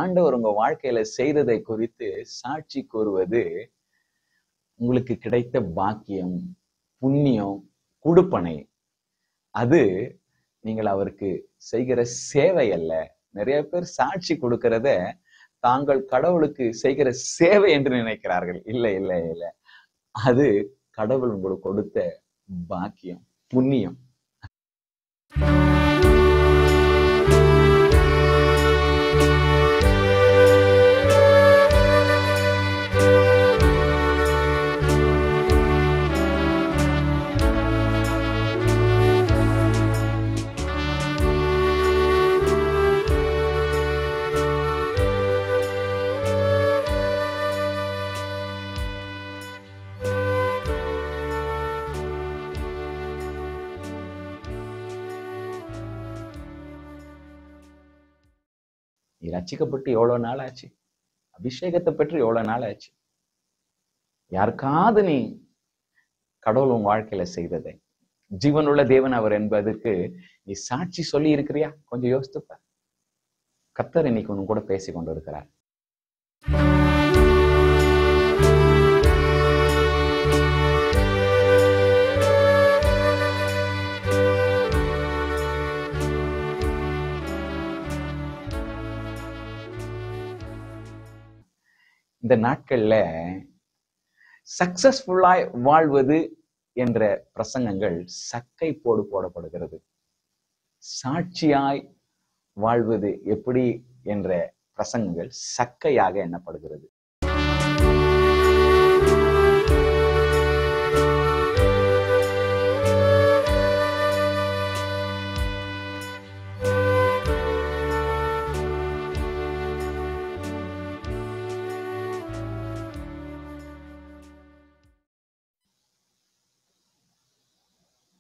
ஆண்டவர் உங்க வாழ்க்கையில செய்ததை குறித்து சாட்சி கூறுவது உங்களுக்கு கிடைத்த பாக்கியம், புண்ணியம், குடுப்பனை. அது நீங்கள் அவருக்கு செய்கிற சேவை அல்ல. நிறைய பேர் சாட்சி கொடுக்கிறத தாங்கள் கடவுளுக்கு செய்கிற சேவை என்று நினைக்கிறார்கள். இல்லை இல்லை இல்லை, அது கடவுள் உங்களுக்கு கொடுத்த பாக்கியம், புண்ணியம். நீ ரட்சிக்கப்பட்டு எவ்வளவு நாள் ஆச்சு? அபிஷேகத்தை பெற்று எவ்வளவு நாள் ஆச்சு? யாருக்காவது நீ கடவுள் உன் வாழ்க்கையில செய்ததை, ஜீவனுள்ள தேவன் அவர் என்பதற்கு நீ சாட்சி சொல்லி இருக்கிறியா? கொஞ்சம் யோசித்துப்ப. கர்த்தர் இன்னைக்கு உன் கூட பேசி கொண்டு இருக்கிறார். இந்த நாட்கள்ல சக்சஸ்ஃபுல்லாய் வாழ்வது என்ற பிரசங்கங்கள் சக்கை போடு போடப்படுகிறது. சாட்சியாய் வாழ்வது எப்படி என்ற பிரசங்கங்கள் சக்கையாக எண்ணப்படுகிறது.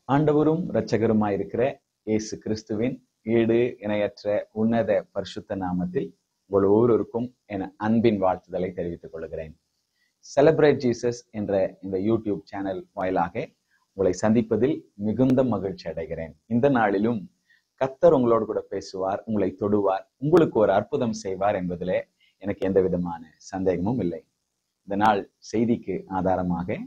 ஆண்டவரும் இரட்சகருமாயிருக்கிற இயேசு கிறிஸ்துவின் ஈடு இணையற்ற உன்னத பரிசுத்த நாமத்தில் உங்கள் ஒவ்வொருவருக்கும் என அன்பின் வாழ்த்துதலை தெரிவித்துக் கொள்கிறேன். செலிப்ரேட் ஜீசஸ் என்ற இந்த யூடியூப் சேனல் வாயிலாக உங்களை சந்திப்பதில் மிகுந்த மகிழ்ச்சி அடைகிறேன். இந்த நாளிலும் கர்த்தர் உங்களோடு கூட பேசுவார், உங்களை தொடுவார், உங்களுக்கு ஒரு அற்புதம் செய்வார் என்பதிலே எனக்கு எந்த விதமான சந்தேகமும் இல்லை. இந்த நாள் செய்திக்கு ஆதாரமாக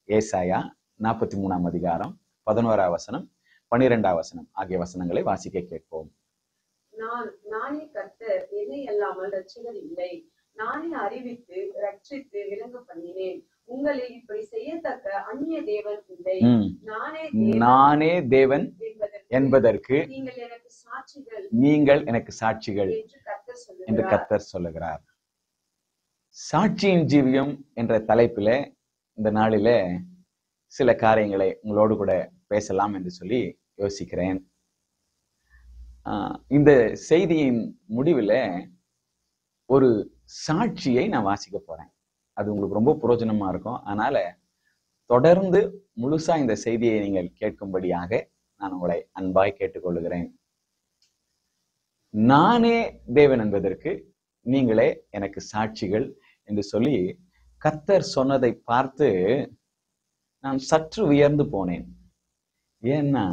ஏசாயா 43ஆம் அதிகாரம் 11ஆம் வசனம் 12ஆம் வசனம் ஆகிய வசனங்களை வாசிக்க கேட்போம். நானே கர்த்தர், என்னை அல்லாமல் இரட்சகர் இல்லை. நானே அறிவித்து ரட்சித்து விளங்க பண்ணினேன். உங்களில் இப்படி செய்யத்தக்க அந்நிய தேவன் இல்லை. நானே தேவன் என்பதற்கு நீங்கள் எனக்கு சாட்சிகள் என்று கர்த்தர் சொல்லுகிறார். சாட்சியின் ஜீவியம் என்ற தலைப்பில இந்த நாளில சில காரியங்களை உங்களோடு கூட பேசலாம் என்று சொல்லி யோசிக்கிறேன். இந்த செய்தியின் முடிவில் ஒரு சாட்சியை நான் வாசிக்க போறேன். அது உங்களுக்கு ரொம்ப பிரயோஜனமா இருக்கும். அதனால தொடர்ந்து முழுசா இந்த செய்தியை நீங்கள் கேட்கும்படியாக நான் உங்களை அன்பாய் கேட்டுக்கொள்கிறேன். நானே தேவன் என்பதற்கு நீங்களே எனக்கு சாட்சிகள் என்று சொல்லி கர்த்தர் சொன்னதை பார்த்து நான் சற்று உயர்ந்து போனேன். ஏன்னா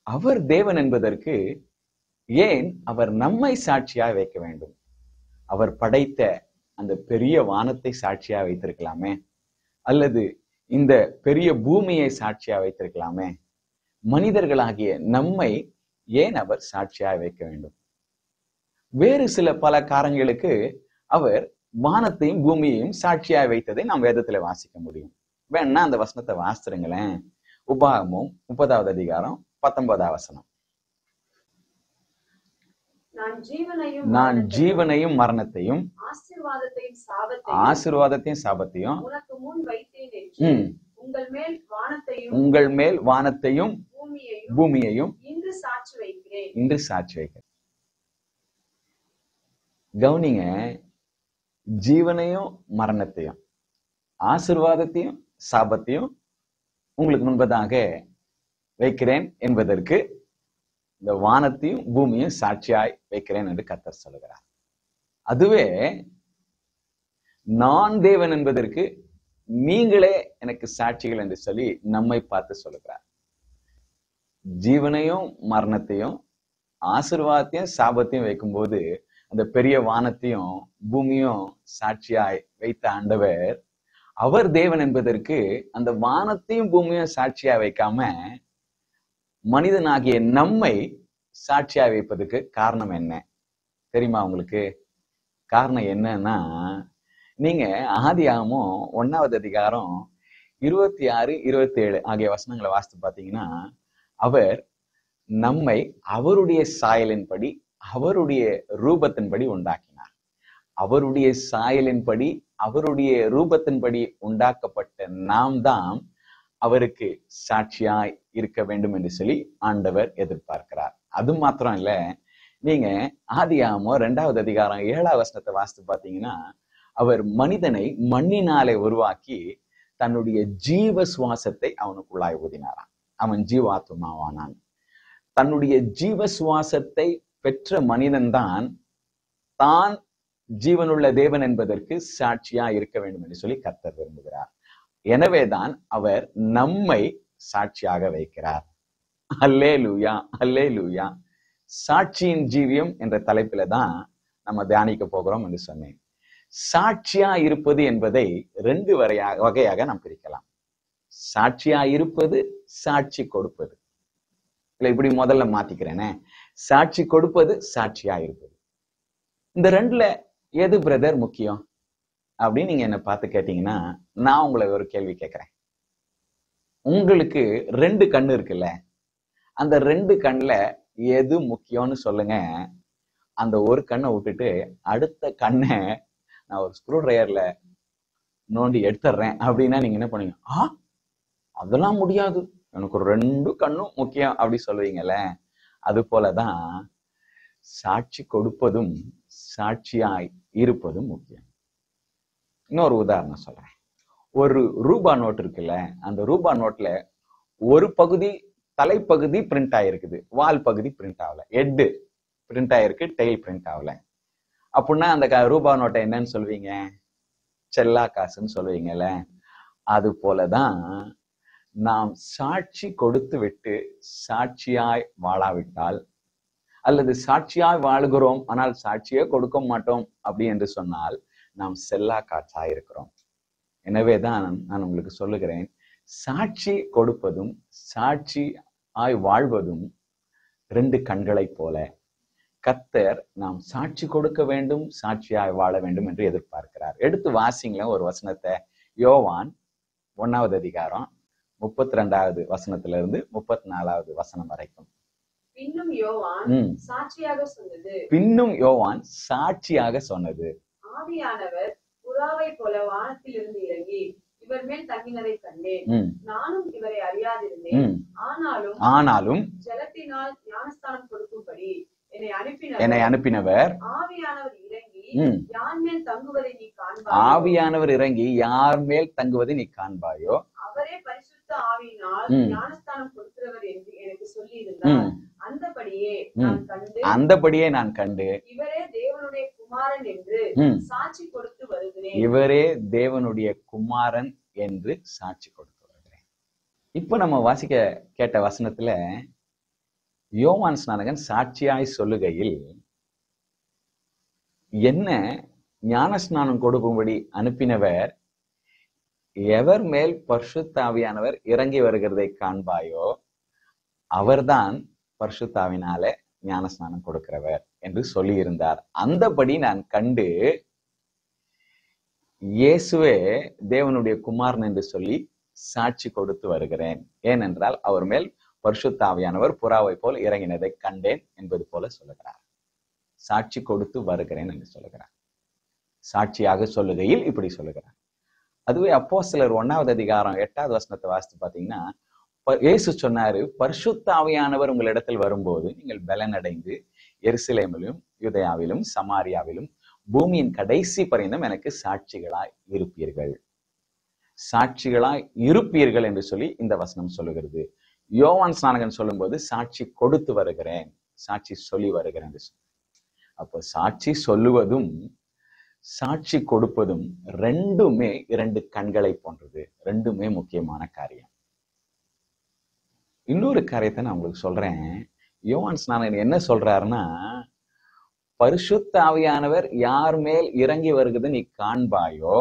அவர் தேவன் என்பதற்கு ஏன் அவர் நம்மை சாட்சியா வைக்க வேண்டும்? அவர் படைத்த அந்த பெரிய வானத்தை சாட்சியா வைத்திருக்கலாமே, அல்லது இந்த பெரிய பூமியை சாட்சியா வைத்திருக்கலாமே. மனிதர்களாகிய நம்மை ஏன் அவர் சாட்சியா வைக்க வேண்டும்? வேறு சில பல காரணங்களுக்கு அவர் வானத்தையும் பூமியையும் சாட்சியா வைத்ததை நாம் வேதத்துல வாசிக்க முடியும். வேணா அந்த வசனத்தை வாசிருங்களேன். உபாகமம் 30ஆவது அதிகாரம் 19ஆம் வசனம். நான் ஜீவனையும் மரணத்தையும் ஆசீர்வாதத்தையும் சாபத்தையும் உங்கள் மேல் வானத்தையும் பூமியையும் இன்று சாட்சி வைக்கிறேன். கவனிங்க, ஜீவனையும் மரணத்தையும், ஆசீர்வாதத்தையும் சாபத்தையும் உங்களுக்கு முன்பதாக வைக்கிறேன் என்பதற்கு இந்த வானத்தையும் பூமியும் சாட்சியாய் வைக்கிறேன் என்று கர்த்தர் சொல்லுகிறார். அதுவே நான் தேவன் என்பதற்கு நீங்களே எனக்கு சாட்சிகள் என்று சொல்லி நம்மை பார்த்து சொல்லுகிறார். ஜீவனையும் மரணத்தையும் ஆசீர்வாதத்தையும் சாபத்தையும் வைக்கும்போது அந்த பெரிய வானத்தையும் பூமியும் சாட்சியாய் வைத்த ஆண்டவர், அவர் தேவன் என்பதற்கு அந்த வானத்தையும் பூமியும் சாட்சியா வைக்காம மனிதனாகிய நம்மை சாட்சியா வைப்பதற்கு காரணம் என்ன தெரியுமா உங்களுக்கு? காரணம் என்னன்னா, நீங்க ஆதியாகமம் 1வது அதிகாரம் 26, 27 ஆகிய வசனங்களை வாசித்து பார்த்தீங்கன்னா, அவர் நம்மை அவருடைய சாயலின்படி அவருடைய ரூபத்தின்படி உண்டாக்கினார். அவருடைய சாயலின்படி அவருடைய ரூபத்தின்படி உண்டாக்கப்பட்ட நாம் தான் அவருக்கு சாட்சியாய் இருக்க வேண்டும் என்று சொல்லி ஆண்டவர் எதிர்பார்க்கிறார். அது மாத்திரம் இல்ல, நீங்க ஆதியாகமம் 2வது அதிகாரம் 7வது வசனத்தை வாசித்து பார்த்தீங்கன்னா, அவர் மனிதனை மண்ணினாலே உருவாக்கி தன்னுடைய ஜீவ சுவாசத்தை அவனுக்குள்ளாய் ஊதினாராம். அவன் ஜீவாத்மாவானான். தன்னுடைய ஜீவ சுவாசத்தை பெற்ற மனிதன்தான் தான் ஜீவனுள்ள தேவன் என்பதற்கு சாட்சியா இருக்க வேண்டும் என்று சொல்லி கர்த்தர் விரும்புகிறார். எனவேதான் அவர் நம்மை சாட்சியாக வைக்கிறார். அல்லேலூயா, அல்லேலூயா. சாட்சியின் ஜீவியம் என்ற தலைப்பில தான் நம்ம தியானிக்க போகிறோம் என்று சொன்னேன். சாட்சியா இருப்பது என்பதை 2 வகையாக நாம் பிரிக்கலாம். சாட்சியா இருப்பது, சாட்சி கொடுப்பது. இல்ல, இப்படி முதல்ல மாத்திக்கிறேனே, சாட்சி கொடுப்பது, சாட்சியா இருப்பது. இந்த 2ல எது பிரதர் முக்கியம் அப்படின்னு நீங்க என்ன பார்த்து கேட்டீங்கன்னா, நான் உங்களை ஒரு கேள்வி கேட்கிறேன். உங்களுக்கு 2 கண்ணு இருக்குல்ல, அந்த 2 கண்ணுல எது முக்கியம்னு சொல்லுங்க. அந்த ஒரு கண்ணை விட்டுட்டு அடுத்த கண்ணை நான் ஒரு ஸ்க்ரூ டிரைவர்ல நோண்டி எடுத்துடுறேன் அப்படின்னா நீங்க என்ன பண்ணுவீங்க? அதெல்லாம் முடியாது, எனக்கு ஒரு 2 கண்ணும் முக்கியம் அப்படி சொல்லுவீங்கல்ல. அது போலதான் சாட்சி கொடுப்பதும் சாட்சியாய் இருப்பதும் முக்கியம். இன்னொரு உதாரணம் சொல்றேன். ஒரு ரூபா நோட் இருக்குல்ல, அந்த ரூபா நோட்ல ஒரு பகுதி தலைப்பகுதி பிரிண்ட் ஆயிருக்குது, வால் பகுதி பிரிண்ட் ஆகல, ஹெட் பிரிண்ட் ஆயிருக்கு, டெய்ல் பிரிண்ட் ஆகல. அப்படின்னா அந்த ரூபா நோட்டை என்னன்னு சொல்லுவீங்க? செல்லா காசுன்னு சொல்லுவீங்கல்ல. அது போலதான் நாம் சாட்சி கொடுத்து விட்டு சாட்சியாய் வாழாவிட்டால், அல்லது சாட்சியாய் வாழுகிறோம் ஆனால் சாட்சியே கொடுக்க மாட்டோம் அப்படி என்று சொன்னால் நாம் செல்லா காட்சா இருக்கிறோம். எனவேதான் நான் உங்களுக்கு சொல்லுகிறேன், சாட்சி கொடுப்பதும் சாட்சி ஆய் வாழ்வதும் 2 கண்களைப் போல. கர்த்தர் நாம் சாட்சி கொடுக்க வேண்டும், சாட்சியாய் வாழ வேண்டும் என்று எதிர்பார்க்கிறார். எடுத்து வாசிங்களேன் ஒரு வசனத்தை. யோவான் 1வது அதிகாரம் 32வது வசனத்திலிருந்து 34வது வசனம் வரைக்கும். பின்னும் யோவான் சாட்சியாக சொன்னது, ஆவியானவர் புறாவை போல வானத்திலிருந்து இறங்கி இவர் மேல் தங்கினதை கண்டேன். நானும் இவரை அறியாதிருந்தேன். ஆனாலும் ஜலத்தினால் ஞானஸ்தானம் கொடுக்கும்படி என்னை அனுப்பினவர் ஆவியானவர் இறங்கி யார் மேல் தங்குவதை நீ காண்பாயோ, ஆவியானவர் இறங்கி யார் மேல் தங்குவதை நீ காண்பாயோ அவரே பரிசுத்த ஆவியினால் ஞானஸ்தானம் கொடுக்கிறவர் என்று எனக்கு சொல்லி இருந்தார். அந்தபடியே நான் கண்டு இவரே தேவனுடைய குமாரன் என்று சாட்சி கொடுத்து வருகிறேன். இவரே தேவனுடைய குமாரன் என்று சாட்சி கொடுத்து வருகிறேன். இப்ப நம்ம வாசிக்க கேட்ட வசனத்துல யோவான் ஸ்நானகன் சாட்சியாய் சொல்லுகையில் என்ன ஞானஸ்நானம் கொடுக்கும்படி அனுப்பினவர் எவர் மேல் பரிசுத்த ஆவியானவர் இறங்கி வருகிறதை காண்பாயோ அவர்தான் பரிசுத்தாவினால ஞானஸ்நானம் கொடுக்கிறவர் என்று சொல்லி இருந்தார். அந்தபடி நான் கண்டு இயேசுவே தேவனுடைய குமாரன் என்று சொல்லி சாட்சி கொடுத்து வருகிறேன். ஏனென்றால் அவர் மேல் பரிசுத்த ஆவியானவர் புறாவை போல் இறங்கினதை கண்டேன் என்பது போல சொல்லுகிறார். சாட்சி கொடுத்து வருகிறேன் என்று சொல்லுகிறார். சாட்சியாக சொல்லுகையில் இப்படி சொல்லுகிறார். அதுவே அப்போஸ்தலர் 1வது அதிகாரம் 8வது வசனத்தை வாசித்து பார்த்தீங்கன்னா, இயேசு சொன்னாரு, பரிசுத்த ஆவியானவர் உங்களிடத்தில் வரும்போது நீங்கள் பலனடைந்து எருசலேமிலும் யூதேயாவிலும் சமாரியாவிலும் பூமியின் கடைசி பரியந்தம் எனக்கு சாட்சிகளாய் இருப்பீர்கள். சாட்சிகளாய் இருப்பீர்கள் என்று சொல்லி இந்த வசனம் சொல்லுகிறது. யோவான் ஸ்நானகன் சொல்லும்போது சாட்சி கொடுத்து வருகிறேன், சாட்சி சொல்லி வருகிறேன் என்று சொல்லி. அப்போ சாட்சி சொல்லுவதும் சாட்சி கொடுப்பதும் ரெண்டுமே இரண்டு கண்களை போன்றது, ரெண்டுமே முக்கியமான காரியம். இன்னொரு காரியத்தை நான் உங்களுக்கு சொல்றேன். யோவான் ஸ்நானகன் என்ன சொல்றாருன்னா, பரிசுத்த ஆவியானவர் யார் மேல் இறங்கி வருகிறது நீ காண்பாயோ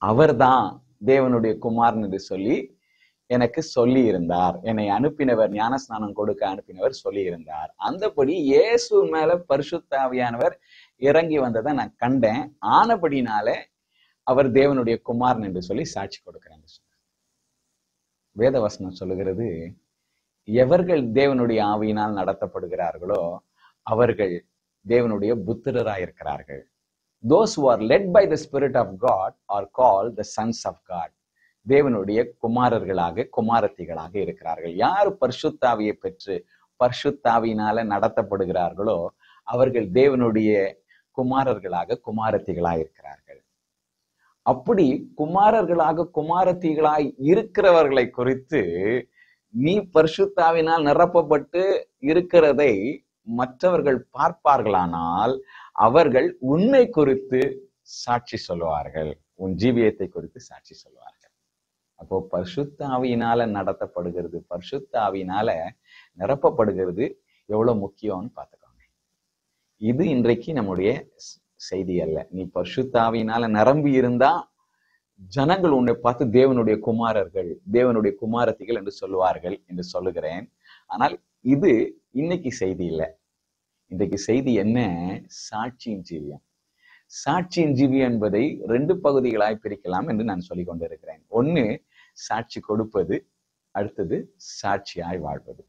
அவர்தான் தேவனுடைய குமாரன் என்று சொல்லி எனக்கு சொல்லி இருந்தார். என்னை அனுப்பினவர், ஞானஸ்நானம் கொடுக்க அனுப்பினவர் சொல்லி இருந்தார். அந்தபடி இயேசு மேல பரிசுத்த ஆவியானவர் இறங்கி வந்ததை நான் கண்டேன். ஆனபடினால அவர் தேவனுடைய குமாரன் என்று சொல்லி சாட்சி கொடுக்கிறேன். வேதவசனம் சொல்லுகிறது, எவர்கள் தேவனுடைய ஆவியினால் நடத்தப்படுகிறார்களோ அவர்கள் தேவனுடைய புத்திரராயிருக்கிறார்கள். Those who are led by the Spirit of God are called the sons of God. தேவனுடைய குமாரர்களாக குமாரத்திகளாக இருக்கிறார்கள். யார் பரிசுத்தாவியை பெற்று பரிசுத்தாவியினால நடத்தப்படுகிறார்களோ அவர்கள் தேவனுடைய குமாரர்களாக குமாரத்திகளாக இருக்கிறார்கள். அப்படி குமாரர்களாக குமாரத்திகளாய் இருக்கிறவர்களை குறித்து நீ பரிசுத்தாவினால் நிரப்பப்பட்டு இருக்கிறதை மற்றவர்கள் பார்ப்பார்களானால் அவர்கள் உன்னை குறித்து சாட்சி சொல்லுவார்கள், உன் ஜீவியத்தை குறித்து சாட்சி சொல்லுவார்கள். அப்போ பரிசுத்த ஆவியினால நடத்தப்படுகிறது, பரிசுத்த ஆவியினால நிரப்பப்படுகிறது எவ்வளவு முக்கியம்னு பார்த்துக்கோங்க. இது இன்றைக்கு நம்முடைய செய்தி அல்ல. நீ பரிசுத்த ஆவியினால நிரம்பி இருந்தா ஜனங்கள் உன்னை பார்த்து தேவனுடைய குமாரர்கள், தேவனுடைய குமாரத்திகள் என்று சொல்லுவார்கள் என்று சொல்லுகிறேன். ஆனால் இது இன்னைக்கு செய்தி இல்லை. இன்றைக்கு செய்தி என்ன? சாட்சியின் ஜீவியம். சாட்சியின் ஜீவியம் என்பதை ரெண்டு பகுதிகளாய் பிரிக்கலாம் என்று நான் சொல்லிக் கொண்டிருக்கிறேன். ஒன்னு சாட்சி கொடுப்பது, அடுத்தது சாட்சியாய் வாழ்வது.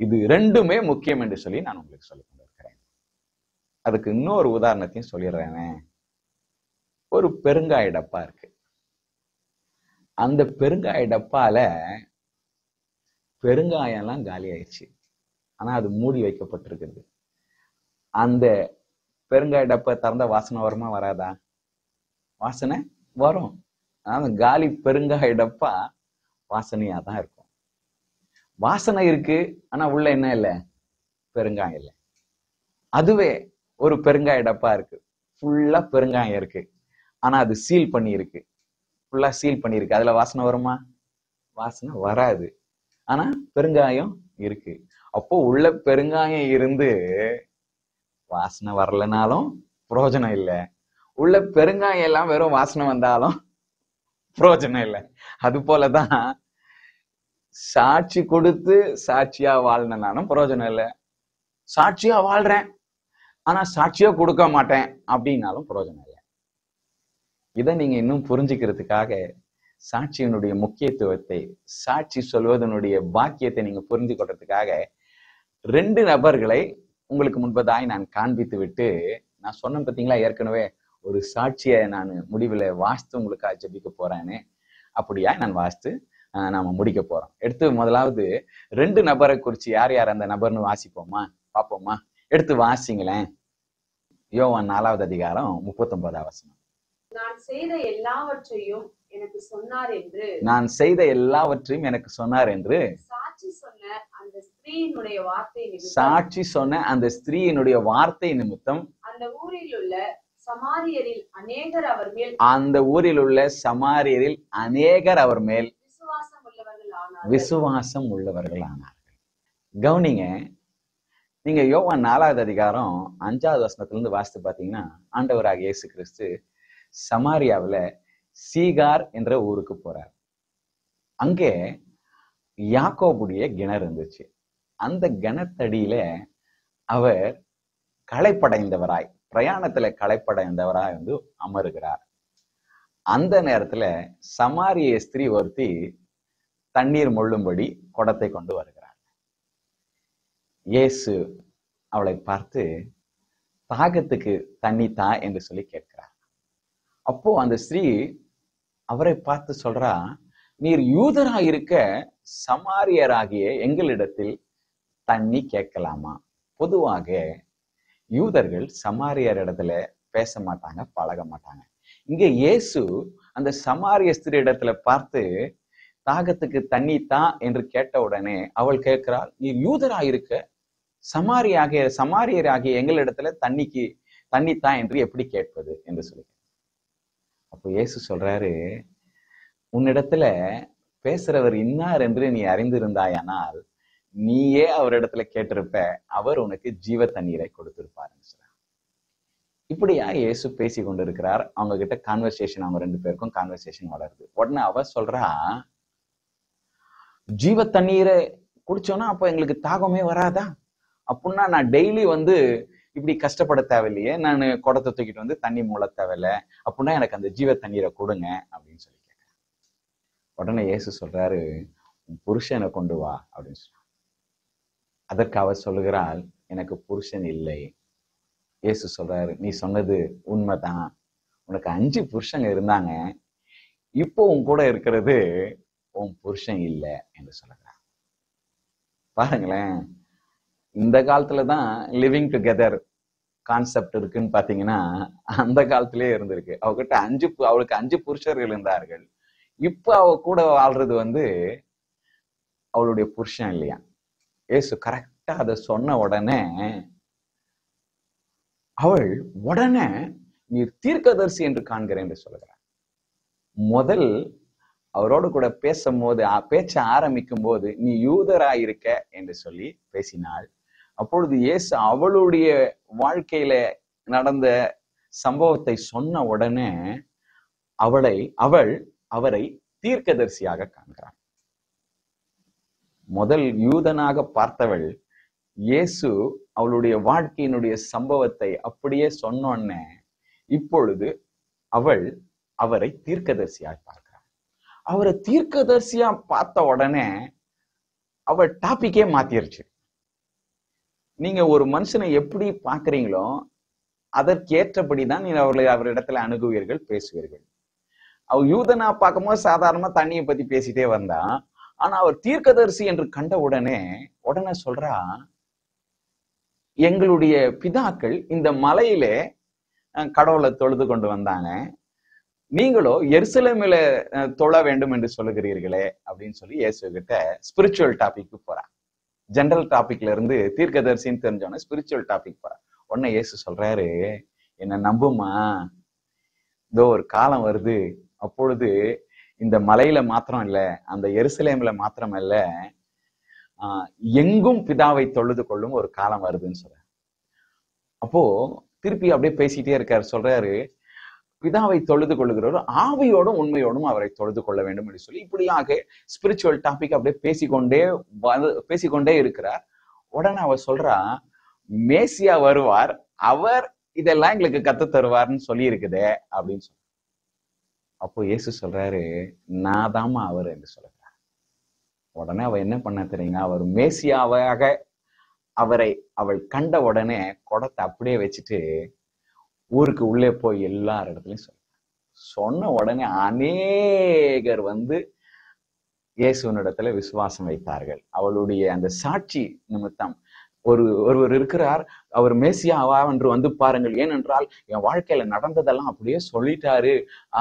இது ரெண்டுமே முக்கியம் என்று சொல்லி நான் உங்களுக்கு சொல்லிக் கொண்டிருக்கிறேன். அதுக்கு இன்னொரு உதாரணத்தையும் சொல்லிடுறேன். ஒரு பெருங்காய டப்பா இருக்கு. அந்த பெருங்காய டப்பால பெருங்காயம் எல்லாம் காலி ஆயிடுச்சு. ஆனா அது மூடி வைக்கப்பட்டிருக்கிறது. அந்த பெருங்காய டப்பா திறந்த வாசனை வருமா வராதா? வாசனை வரும். ஆனா காலி பெருங்காய டப்பா வாசனையா தான் இருக்கும். வாசனை இருக்கு, ஆனா உள்ள என்ன இல்லை? பெருங்காயம் இல்லை. அதுவே ஒரு பெருங்காய டப்பா இருக்கு, ஃபுல்லா பெருங்காயம் இருக்கு, ஆனா அது சீல் பண்ணி இருக்கு, ஃபுல்லா சீல் பண்ணிருக்கு. அதுல வாசனை வருமா? வாசனை வராது. ஆனா பெருங்காயம் இருக்கு. அப்போ உள்ள பெருங்காயம் இருந்து வாசனை வரலனாலும் பிரயோஜனம் இல்லை, உள்ள பெருங்காயம் எல்லாம் வெறும் வாசனை வந்தாலும் பிரயோஜனம் இல்லை. அது போலதான் சாட்சி கொடுத்து சாட்சியா வாழ்னாலும் பிரயோஜனம் இல்லை. சாட்சியா வாழ்றேன் ஆனா சாட்சியா கொடுக்க மாட்டேன் அப்படின்னாலும் பிரயோஜனம் இல்லை. இதை நீங்க இன்னும் புரிஞ்சுக்கிறதுக்காக சாட்சியினுடைய முக்கியத்துவத்தை, சாட்சி சொல்வதனுடைய பாக்கியத்தை நீங்க புரிஞ்சு கொள்றதுக்காக ரெண்டு நபர்களை உங்களுக்கு முன்பதாய் நான் காண்பித்து விட்டு, நான் சொன்னேன் பார்த்தீங்களா ஏற்கனவே ஒரு சாட்சியை நான் முடிவில் வாசித்து உங்களுக்காக ஜெபிக்க போறேன்னு. அப்படியா நான் வாசித்து நாம முடிக்க போறோம். எடுத்து முதலாவது ரெண்டு நபரை குறிச்சு யார் யார் அந்த நபர்னு வாசிப்போமா, பார்ப்போமா? எடுத்து வாசிங்களேன். யோவான் 4வது அதிகாரம் 39வது வசனம். நான் செய்த எல்லாவற்றையும் எனக்கு சொன்னார் என்று, நான் செய்த எல்லாவற்றையும் எனக்கு சொன்னார் என்று சாட்சி சொன்ன அந்த ஸ்திரீயினுடைய வார்த்தை நிமித்தம், சாட்சி சொன்ன அந்த ஸ்திரீயினுடைய வார்த்தை நிமித்தம் அந்த ஊரில் உள்ள சமாரியரில் அநேகர் அவர் மேல், அந்த ஊரில் உள்ள சமாரியரில் அநேகர் அவர் மேல் விசுவாசம் உள்ளவர்கள் ஆனார்கள். கவனிங்க, நீங்க யோவான் 4வது அதிகாரம் 5வது வசனத்திலிருந்து வாசித்து பாத்தீங்கன்னா, ஆண்டவராக இயேசு கிறிஸ்து சமாரியாவில் சீகார் என்ற ஊருக்கு போறார். அங்கே யாக்கோபுடைய கிணறு இருந்துச்சு. அந்த கிணத்தடியில அவர் களைப்படைந்தவராய், பிரயாணத்துல களைப்படைந்தவராய் வந்து அமருகிறார். அந்த நேரத்துல சமாரிய ஸ்திரீ ஒருத்தி தண்ணீர் மொள்ளும்படி குடத்தை கொண்டு வருகிறார். இயேசு அவளை பார்த்து தாகத்துக்கு தண்ணி தா என்று சொல்லி கேட்கிறார். அப்போ அந்த ஸ்திரீ அவரை பார்த்து சொல்றா, நீர் யூதராயிருக்க சமாரியராகிய எங்களிடத்தில் தண்ணி கேட்கலாமா? பொதுவாக யூதர்கள் சமாரியர் இடத்துல பேச மாட்டாங்க, பழக மாட்டாங்க. இங்க இயேசு அந்த சமாரிய ஸ்திரீ இடத்துல பார்த்து தாகத்துக்கு தண்ணி தான் என்று கேட்ட உடனே அவள் கேட்கிறாள், நீர் யூதராயிருக்க சமாரியராகிய எங்களிடத்துல தண்ணி தான் என்று எப்படி கேட்பது என்று சொல்லி. அப்போ இயேசு சொல்றாரு, உன்னிடத்துல பேசுறவர் இன்னார் என்று நீ அறிந்திருந்தாயானால் நீயே அவரிடத்துல கேட்டிருப்ப, அவர் உனக்கு ஜீவ தண்ணீரை கொடுத்திருப்பாருன்னு சொல்ற. இப்படியா இயேசு பேசி கொண்டிருக்கிறார். அவங்க கிட்ட கான்வர்சேஷன், அவங்க 2 பேருக்கும் கான்வர்சேஷன் வளருது. உடனே அவ சொல்றா, ஜீவ தண்ணீரை குடிச்சோன்னா அப்ப எங்களுக்கு தாகமே வராதா? அப்படின்னா நான் டெய்லி இப்படி கஷ்டப்பட தேவையில்லையே, நான் குடத்தை தூக்கிட்டு தண்ணி மூல தேவையில்ல, அப்படின்னா எனக்கு அந்த ஜீவ தண்ணீரை கொடுங்க அப்படின்னு சொல்லி கேட்கிறேன். உடனே இயேசு சொல்றாரு, புருஷனை கொண்டு வா அப்படின்னு சொல்றாரு. அதற்கு அவர் சொல்லுகிறாள், எனக்கு புருஷன் இல்லை. இயேசு சொல்றாரு, நீ சொன்னது உண்மைதான், உனக்கு 5 புருஷங்க இருந்தாங்க, இப்போ உன் கூட இருக்கிறது உன் புருஷன் இல்லை என்று சொல்லுகிறார். பாருங்களேன், இந்த காலத்துலதான் லிவிங் டுகெதர் கான்செப்ட் இருக்குன்னு பாத்தீங்கன்னா அந்த காலத்திலேயே இருந்திருக்கு. அவளுக்கு 5 புருஷர்கள் இருந்தார்கள். இப்ப அவ கூட வாழ்றது அவளுடைய புருஷன் இல்லையா. இயேசு கரெக்டா அதை சொன்ன உடனே அவள் உடனே நீர் தீர்க்கதரிசி என்று காண்கிறேன் என்று சொல்லுகிறார். முதல் அவரோடு கூட பேச்ச ஆரம்பிக்கும் போது நீ யூதராயிருக்க என்று சொல்லி பேசினாள். அப்பொழுது இயேசு அவளுடைய வாழ்க்கையில நடந்த சம்பவத்தை சொன்ன உடனே அவரை தீர்க்கதரிசியாக காண்கிறாள். முதல் யூதனாக பார்த்தவள் இயேசு அவளுடைய வாழ்க்கையினுடைய சம்பவத்தை அப்படியே சொன்னோன்னே இப்பொழுது அவரை தீர்க்கதரிசியாக பார்க்கிறாள். அவரை தீர்க்கதரிசியா பார்த்த உடனே அவள் டாபிக்கே மாத்திருச்சு. நீங்க ஒரு மனுஷனை எப்படி பாக்குறீங்களோ அதற்கேற்றபடிதான் நீங்க அவரிடத்துல அணுகுவீர்கள், பேசுவீர்கள். அவர் யூதனா பார்க்கும்போது சாதாரணமா தண்ணியை பத்தி பேசிட்டே வந்தா, ஆனா அவர் தீர்க்கதரிசி என்று கண்ட உடனே சொல்றா, எங்களுடைய பிதாக்கள் இந்த மலையிலே கடவுளை தொழுது கொண்டு வந்தாங்க, நீங்களோ எருசலேமில தொழ வேண்டும் என்று சொல்லுகிறீர்களே அப்படின்னு சொல்லி இயேசு கிட்ட ஸ்பிரிச்சுவல் டாபிக்கு போறா. ஜெனரல் டாபிக்ல இருந்து தீர்க்கதரிசின்னு தெரிஞ்சோன்னா ஸ்பிரிச்சுவல் டாபிக் போறா. உடனே இயேசு சொல்றாரு, என்ன நம்புமா, இதோ ஒரு காலம் வருது, அப்பொழுது இந்த மலையில மாத்திரம் இல்ல, அந்த எருசலேம்ல மாத்திரம் இல்ல, எங்கும் பிதாவை தொழுது கொள்ளும் ஒரு காலம் வருதுன்னு சொல்ற. அப்போ திருப்பி அப்படியே பேசிட்டே இருக்காரு. சொல்றாரு, பிதாவை தொழுது கொள்ளுகிறவர் ஆவியோடும் உண்மையோடும் அவரை தொழுது கொள்ள வேண்டும் என்று சொல்லி இப்படியாக ஸ்பிரிச்சுவல் டாபிக் அப்படியே பேசிக்கொண்டே இருக்கிறார். உடனே அவர் சொல்றா, மேசியா வருவார், அவர் இதெல்லாம் எங்களுக்கு கத்து தருவார்னு சொல்லி இருக்குதே அப்படின்னு சொல்ற. அப்போ இயேசு சொல்றாரு, நான் தாமா அவர் என்று சொல்றார். உடனே அவ என்ன பண்ண தெரியுங்களா, அவர் மேசியாவாக அவள் கண்ட உடனே குடத்தை அப்படியே வச்சுட்டு ஊருக்கு உள்ளே போய் எல்லார் இடத்துலயும் சொன்ன உடனே அநேகர் இயேசுவனிடத்துல விசுவாசம் வைத்தார்கள். அவளுடைய அந்த சாட்சி நிமித்தம் ஒருவர் இருக்கிறார், அவர் மேசியாவா என்று பாருங்கள், ஏனென்றால் என் வாழ்க்கையில நடந்ததெல்லாம் அப்படியே சொல்லிட்டாரு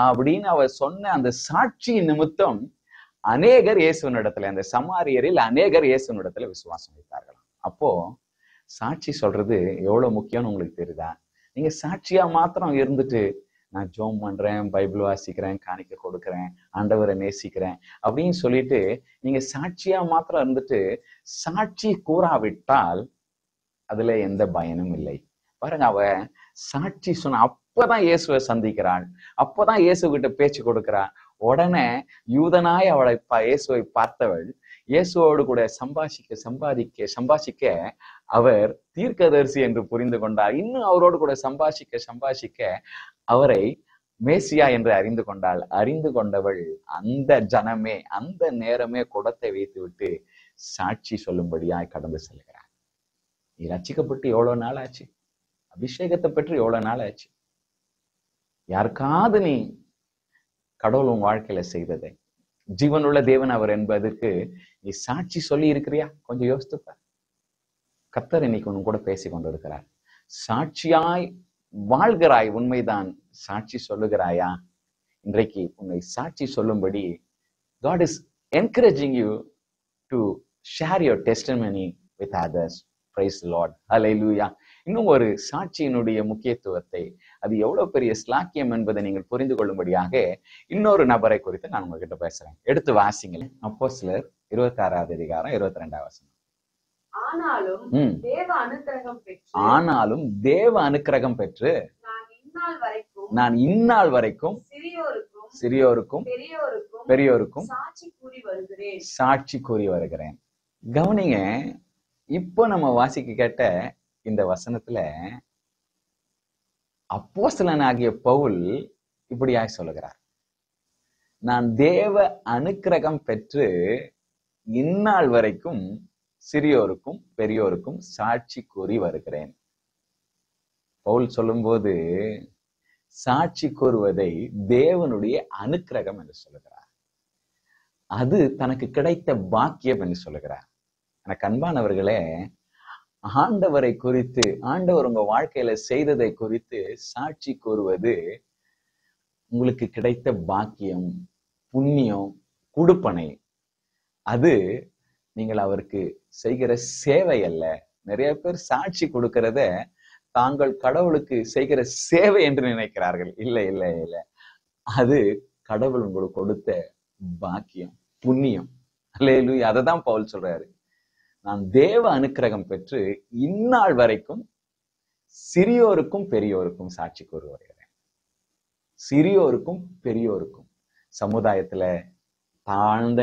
அப்படின்னு அவர் சொன்ன அந்த சாட்சி நிமித்தம் அநேகர் இயேசுவனிடத்துல, அந்த சமாரியரில் அநேகர் இயேசுவனிடத்துல விசுவாசம் வைத்தார்கள். அப்போ சாட்சி சொல்றது எவ்வளவு முக்கியம்னு உங்களுக்கு தெரியுதா? நீங்க சாட்சியா மாத்திரம் இருந்துட்டு நான் ஜோம் பண்றேன், பைபிள் வாசிக்கிறேன், காணிக்கை கொடுக்குறேன், ஆண்டவரை நேசிக்கிறேன் அப்படின்னு சொல்லிட்டு நீங்க சாட்சியா மாத்திரம் இருந்துட்டு சாட்சி கூறாவிட்டால் அதுல எந்த பயனும் இல்லை. பாருங்க, அவ சாட்சி சொன்ன அப்பதான் இயேசுவை சந்திக்கிறாள், அப்பதான் இயேசு கிட்ட பேச்சு கொடுக்கிறாள். உடனே யூதனாய் இயேசுவை பார்த்தவள் இயேசுவோடு கூட சம்பாஷிக்க அவர் தீர்க்கதரிசி என்று புரிந்து கொண்டார். இன்னும் அவரோடு கூட சம்பாஷிக்க அவரை மேசியா என்று அறிந்து கொண்டாள். அறிந்து கொண்டவள் அந்த ஜனமே அந்த நேரமே குடத்தை வைத்து விட்டு சாட்சி சொல்லும்படியாய் கடந்து செல்கிறார். நீ ரட்சிக்கப்பட்டு எவ்வளவு நாள் ஆச்சு? அபிஷேகத்தை பெற்று எவ்வளவு நாள் ஆச்சு? யாருக்காவது நீ கடவுள் உன் வாழ்க்கையில செய்ததை, ஜீவனுள்ள தேவன் அவர் என்பதற்கு நீ சாட்சி சொல்லி இருக்கிறியா? கொஞ்சம் யோசித்துப்பார். கர்த்தர் இன்னைக்கு உன் கூட பேசி கொண்டு இருக்கிறார். சாட்சியாய் வாழ்கிறாய், உண்மைதான். சாட்சி சொல்லுகிறாயா? இன்றைக்கு உன்னை சாட்சி சொல்லும்படி God is encouraging you to share your testimony with others. Praise the Lord. Hallelujah. இன்னும் ஒரு சாட்சியினுடைய முக்கியத்துவத்தை, அது எவ்வளவு பெரிய ஸ்லாக்கியம் என்பதை நீங்கள் புரிந்து கொள்ளும்படியாக இன்னொரு நபரை குறித்து நான் உங்ககிட்ட பேசுறேன். எடுத்து வாசிங்களேன். அப்போஸ்தலர் 26வது அதிகாரம் 22வது வசனம். ஆனாலும் தேவ அனுக்கிரகம் பெற்று நான் இந்நாள் வரைக்கும் சிறியோருக்கும் பெரியோருக்கும் சாட்சி கூறி வருகிறேன். கவனிங்க, இப்போ நம்ம வாசிக்க கேட்ட இந்த வசனத்துல அப்போஸ்தலனாகிய பவுல் இப்படியாய் சொல்லுகிறார், நான் தேவ அனுக்கிரகம் பெற்று இந்நாள் வரைக்கும் சிறியோருக்கும் பெரியோருக்கும் சாட்சி கூறி வருகிறேன். பவுல் சொல்லும்போது சாட்சி கூறுவதை தேவனுடைய அனுக்கிரகம் என்று சொல்லுகிறார். அது தனக்கு கிடைத்த பாக்கியம் என்று சொல்லுகிறார். எனக்கு அன்பானவர்களே, ஆண்டவரை குறித்து, ஆண்டவர் உங்க வாழ்க்கையில செய்ததை குறித்து சாட்சி கூறுவது உங்களுக்கு கிடைத்த பாக்கியம், புண்ணியம், குடுப்பனை. அது நீங்கள் அவருக்கு செய்கிற சேவை அல்ல. நிறைய பேர் சாட்சி கொடுக்கிறத தாங்கள் கடவுளுக்கு செய்கிற சேவை என்று நினைக்கிறார்கள். இல்லை இல்லை இல்லை, அது கடவுள் உங்களுக்கு கொடுத்த பாக்கியம், புண்ணியம். அல்லேலூயா. அதை தான் பவுல் சொல்றாரு, நான் தேவ அனுக்கிரகம் பெற்று இந்நாள் வரைக்கும் சிறியோருக்கும் பெரியோருக்கும் சாட்சி கூறி வருகிறேன். சிறியோருக்கும் பெரியோருக்கும், சமுதாயத்துல தாழ்ந்த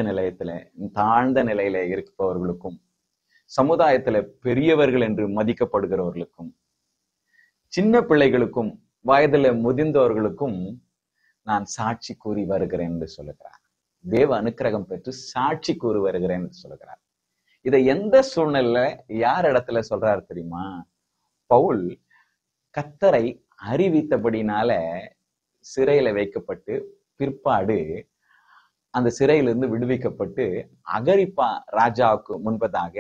நிலையில இருப்பவர்களுக்கும், சமுதாயத்துல பெரியவர்கள் என்று மதிக்கப்படுகிறவர்களுக்கும், சின்ன பிள்ளைகளுக்கும், வயதுல முதிர்ந்தவர்களுக்கும் நான் சாட்சி கூறி வருகிறேன் என்று சொல்லுகிறார். தேவ அனுக்கிரகம் பெற்று சாட்சி கூறி வருகிறேன் என்று சொல்லுகிறார். இதை எந்த சூழ்நிலையில யார் இடத்துல சொல்றாரு தெரியுமா? பவுல் கர்த்தரை அறிவித்தபடினால சிறையில வைக்கப்பட்டு, பிற்பாடு அந்த சிறையிலிருந்து விடுவிக்கப்பட்டு அகரிப்பா ராஜாவுக்கு முன்பதாக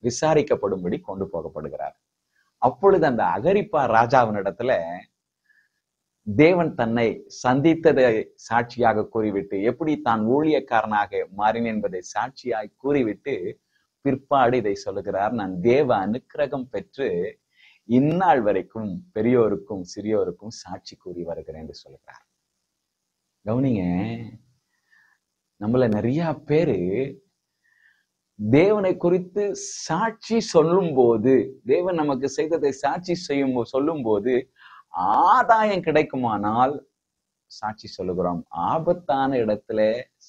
விசாரிக்கப்படும்படி கொண்டு போகப்படுகிறார். அப்பொழுது அந்த அகரிப்பா ராஜாவினிடத்துல தேவன் தன்னை சந்தித்ததை சாட்சியாக கூறிவிட்டு, எப்படி தான் ஊழியக்காரனாக மாறினேன் என்பதை சாட்சியாய் கூறிவிட்டு பிற்பாடு இதை சொல்லுகிறார், நான் தேவ அனுக்கிரகம் பெற்று இந்நாள் வரைக்கும் பெரியோருக்கும் சிறியோருக்கும் சாட்சி கூறி வருகிறேன் என்று சொல்லுகிறார். கவனிங்க, நம்மள நிறைய பேரு தேவனை குறித்து சாட்சி சொல்லும் போது, தேவன் நமக்கு செய்ததை சாட்சி சொல்லும் போது ஆதாயம் கிடைக்குமானால் சாட்சி சொல்லுகிறோம். ஆபத்தான இடத்துல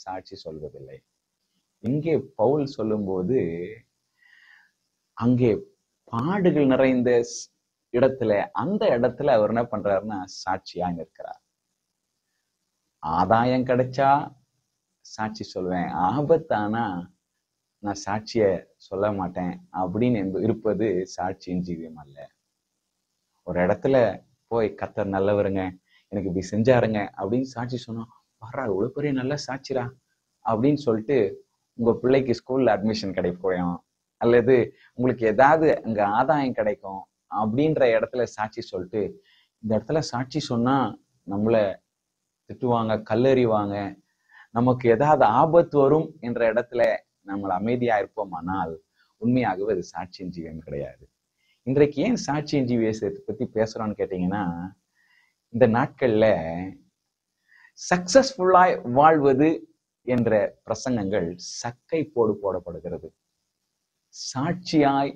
சாட்சி சொல்வதில்லை. இங்கே பவுல் சொல்லும் போது அங்கே பாடுகள் நிறைந்த இடத்துல, அந்த இடத்துல அவர் என்ன பண்றாருன்னா சாட்சியா நிற்கிறார். ஆதாயம் கிடைச்சா சாட்சி சொல்வேன், ஆபத்தானா நான் சாட்சிய சொல்ல மாட்டேன் அப்படின்னு இருப்பது சாட்சியின் ஜீவியம் அல்ல. ஒரு இடத்துல போய் கர்த்தர் நல்லவருங்க, எனக்கு இப்படி செஞ்சாருங்க அப்படின்னு சாட்சி சொன்னா, வர்றா இவ்வளவு பெரிய நல்ல சாட்சிரா அப்படின்னு சொல்லிட்டு உங்க பிள்ளைக்கு ஸ்கூல்ல அட்மிஷன் கிடைக்கும், அல்லது உங்களுக்கு ஏதாவது அங்க ஆதாயம் கிடைக்கும் அப்படின்ற இடத்துல சாட்சி சொல்லிட்டு, இந்த இடத்துல சாட்சி சொன்னா நம்மள திட்டுவாங்க, கல்லெறிவாங்க, நமக்கு ஏதாவது ஆபத்து வரும் என்ற இடத்துல நம்ம அமைதியா இருப்போம். ஆனால் உண்மையாகவே அது சாட்சியின் ஜீவியம் கிடையாது. இன்றைக்கு ஏன் சாட்சியின் ஜீவியத்தை பத்தி பேசுறோம்னு கேட்டீங்கன்னா, இந்த நாட்கள்ல சக்சஸ்ஃபுல்லாய் வாழ்வது என்ற பிரசங்கங்கள் சக்கை போடப்படுகிறது. சாட்சியாய்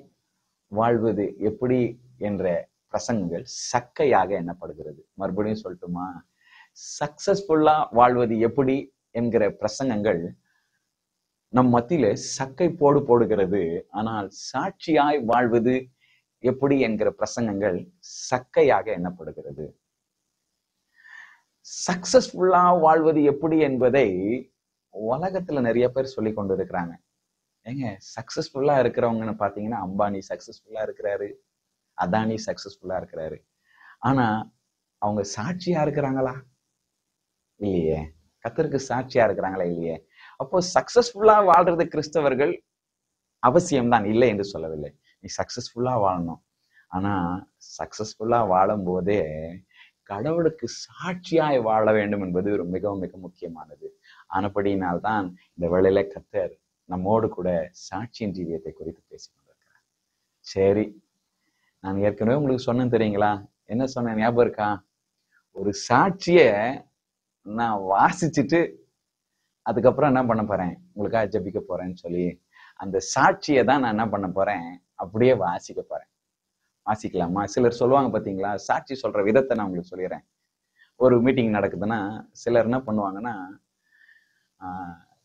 வாழ்வது எப்படி என்ற பிரசங்கங்கள் சக்கையாக எண்ணப்படுகிறது. மறுபடியும் சொல்லட்டுமா? சக்சஸ்ஃபுல்லா வாழ்வது எப்படி என்கிற பிரசங்கங்கள் நம் மத்தியில சக்கை போடுகிறது. ஆனால் சாட்சியாய் வாழ்வது எப்படி என்கிற பிரசங்கங்கள் சக்கையாக எண்ணப்படுகிறது. சக்சஸ்ஃபுல்லா வாழ்வது எப்படி என்பதை உலகத்துல நிறைய பேர் சொல்லி கொண்டு இருக்கிறாங்க. ஏங்க, சக்சஸ்ஃபுல்லா இருக்கிறவங்கன்னு பாத்தீங்கன்னா அம்பானி சக்சஸ்ஃபுல்லா இருக்கிறாரு, அதானி சக்சஸ்ஃபுல்லா இருக்கிறாரு. ஆனா அவங்க சாட்சியா இருக்கிறாங்களா? இல்லையே. கர்த்தருக்கு சாட்சியா இருக்கிறாங்களா? இல்லையே. அப்போ சக்சஸ்ஃபுல்லா வாழ்றது கிறிஸ்தவர்கள் அவசியம்தான், இல்லை என்று சொல்லவில்லை. நீ சக்சஸ்ஃபுல்லா வாழணும். ஆனா சக்சஸ்ஃபுல்லா வாழும் போதே கடவுளுக்கு சாட்சியாய் வாழ வேண்டும் என்பது ஒரு மிகவும் மிக முக்கியமானது. ஆனபடியினால்தான் இந்த வேளையில கர்த்தர் நம்மோடு கூட சாட்சியின் ஜீவியத்தை குறித்து பேசிக் கொண்டிருக்கிறார். சரி, நான் ஏற்கனவே உங்களுக்கு சொன்னேன் தெரியுங்களா? என்ன சொன்னேன் ஞாபகம் இருக்கா? ஒரு சாட்சிய நான் வாசிச்சுட்டு அதுக்கப்புறம் என்ன பண்ண போறேன், உங்களுக்காக ஜெபிக்க போறேன்னு சொல்லி அந்த சாட்சியை தான் நான் என்ன பண்ண போறேன், அப்படியே வாசிக்க போறேன். வாசிக்கலாமா? சிலர் சொல்லுவாங்க பாத்தீங்களா, சாட்சி சொல்ற விதத்தை நான் உங்களுக்கு சொல்லிடுறேன். ஒரு மீட்டிங் நடக்குதுன்னா சிலர் என்ன பண்ணுவாங்கன்னா,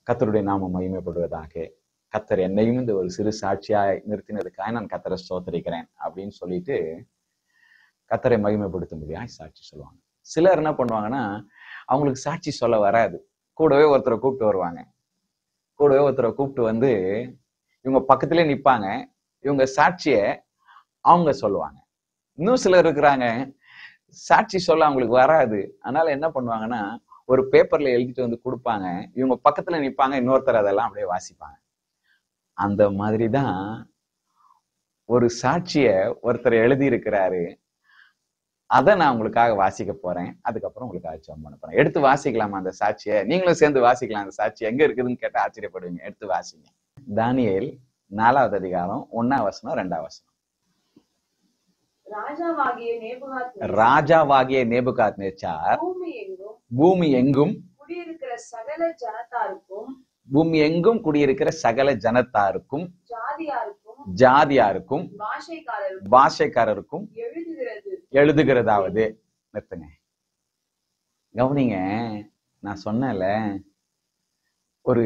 கர்த்தருடைய நாமம் மகிமைப்படுவதாக, கர்த்தர் என்னையும் இந்த ஒரு சிறு சாட்சியாய் நிறுத்தினதுக்காக நான் கர்த்தரை ஸ்தோத்திரிக்கிறேன் அப்படின்னு சொல்லிட்டு கர்த்தரை மகிமைப்படுத்தும்படியாய் சாட்சி சொல்லுவாங்க. சிலர் என்ன பண்ணுவாங்கன்னா, அவங்களுக்கு சாட்சி சொல்ல வராது. கூடவே ஒருத்தரை கூப்பிட்டு வருவாங்க. கூடவே ஒருத்தரை கூப்பிட்டு வந்து இவங்க பக்கத்திலே நிற்பாங்க. இவங்க சாட்சிய அவங்க சொல்லுவாங்க. இன்னும் சிலர் இருக்கிறாங்க, சாட்சி சொல்ல அவங்களுக்கு வராது. அதனால என்ன பண்ணுவாங்கன்னா, ஒரு பேப்பர்ல எழுதிட்டு வந்து கொடுப்பாங்க. இவங்க பக்கத்துல நிற்பாங்க, இன்னொருத்தர் அதெல்லாம் அப்படியே வாசிப்பாங்க. அந்த மாதிரிதான் ஒரு சாட்சிய ஒருத்தர் எழுதி இருக்கிறாரு. அதை நான் உங்களுக்காக வாசிக்க போறேன். அதுக்கப்புறம் உங்களுக்காக ஜெபம் பண்ண போறேன். எடுத்து வாசிக்கலாமா அந்த சாட்சியை? நீங்களும் சேர்ந்து வாசிக்கலாம். அந்த சாட்சி எங்க இருக்குதுன்னு கேட்டு ஆச்சரியப்படுவீங்க. எடுத்து வாசிங்க. தானியேல் 4வது அதிகாரம் 1ஆம் வசனம் 2ஆம் வசனம். ராஜாவாகிய நேபுகாத்நேச்சார் பூமி எங்கும் குடியிருக்கிற சகல ஜனத்தாருக்கும் பூமி எங்கும் குடியிருக்கிற சகல ஜனத்தாருக்கும் ஜாதியாருக்கும் பாஷைக்காரருக்கும் எழுதுகிறதாவது. நிறுத்துங்க, கவனிங்க. நான் சொன்னேன்ல, ஒரு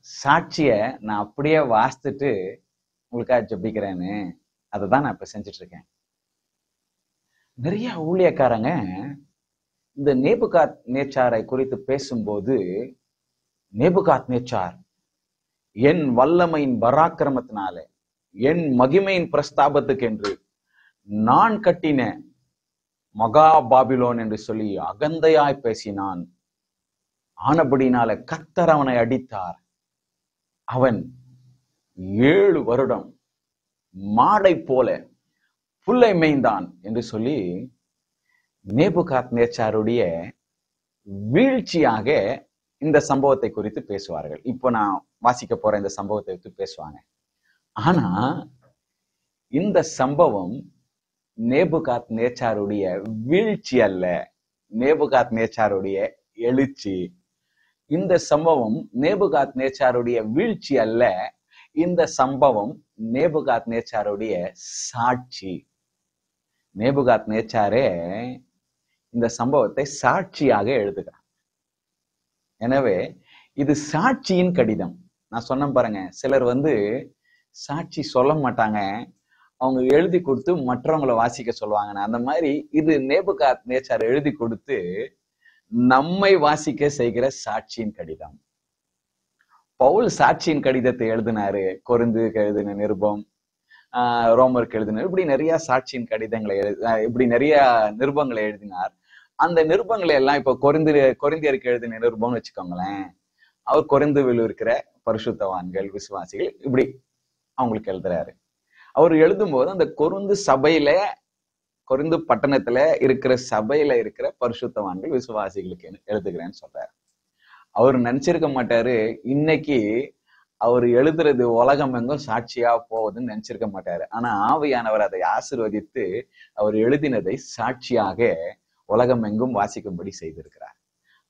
சாட்சிய நான் அப்படியே வாசித்துட்டு உங்களுக்காக ஜெபிக்கிறேன்னு. அதுதான் நான் இப்ப செஞ்சுட்டு இருக்கேன். நிறைய ஊழியக்காரங்க இந்த நேபுகாத்நேச்சாரை குறித்து பேசும்போது, நேபுகாத்நேச்சார் என் வல்லமையின் பராக்கிரமத்தினால என் மகிமையின் பிரஸ்தாபத்துக்கு என்று நான் கட்டின மகா பாபிலோன் என்று சொல்லி அகந்தையாய் பேசினான். ஆனபடினால கர்த்தர் அவனை அடித்தார். அவன் 7 வருடம் மாடை போல புல்லை மேய்ந்தான் என்று சொல்லி நேபுகாத்நேச்சாருடைய வீழ்ச்சியாக இந்த சம்பவத்தை குறித்து பேசுவார்கள். இப்போ நான் வாசிக்க போற இந்த சம்பவத்தை குறித்து பேசுவாங்க. ஆனா இந்த சம்பவம் நேபுகாத்நேச்சாருடைய வீழ்ச்சி அல்ல, நேபுகாத்நேச்சாருடைய எழுச்சி. இந்த சம்பவம் நேபுகாத்நேச்சாருடைய வீழ்ச்சி அல்ல, இந்த சம்பவம் நேபுகாத்நேச்சாருடைய சாட்சி. நேபுகாத்நேச்சாரே இந்த சம்பவத்தை சாட்சியாக எழுதுகிறார். எனவே இது சாட்சியின் கடிதம். நான் சொன்ன பாருங்க, சிலர் சாட்சி சொல்ல மாட்டாங்க, அவங்க எழுதி கொடுத்து மற்றவங்களை வாசிக்க சொல்லுவாங்க. அந்த மாதிரி இது நேபுகாத்நேச்சார் எழுதி கொடுத்து நம்மை வாசிக்க செய்கிற சாட்சியின் கடிதம். பவுல் சாட்சியின் கடிதத்தை எழுதினாரு. கொரிந்துக்கு எழுதின நிருபம், ரோமருக்கு எழுதினார். இப்படி நிறைய சாட்சியின் கடிதங்களை இப்படி நிறைய நிருபங்களை எழுதினார். அந்த நிருபங்களை எல்லாம் இப்ப கொரிந்தியருக்கு எழுதின நிருபம்னு வச்சுக்கோங்களேன். அவர் கொரிந்துவில் இருக்கிற பரிசுத்தவான்கள், விசுவாசிகள், இப்படி அவங்களுக்கு எழுதுறாரு. அவர் எழுதும் போது அந்த கொரிந்து பட்டணத்துல இருக்கிற சபையில இருக்கிற பரிசுத்தவான்கள், விசுவாசிகளுக்கு எழுதுகிறேன்னு சொல்றாரு. அவர் நினைச்சிருக்க மாட்டாரு இன்னைக்கு அவர் எழுதுறது உலகம் எங்கும் சாட்சியா போகுதுன்னு நினைச்சிருக்க மாட்டாரு. ஆனா ஆவியானவர் அதை ஆசீர்வதித்து அவர் எழுதினதை சாட்சியாக உலகம் எங்கும் வாசிக்கும்படி செய்திருக்கிறார்.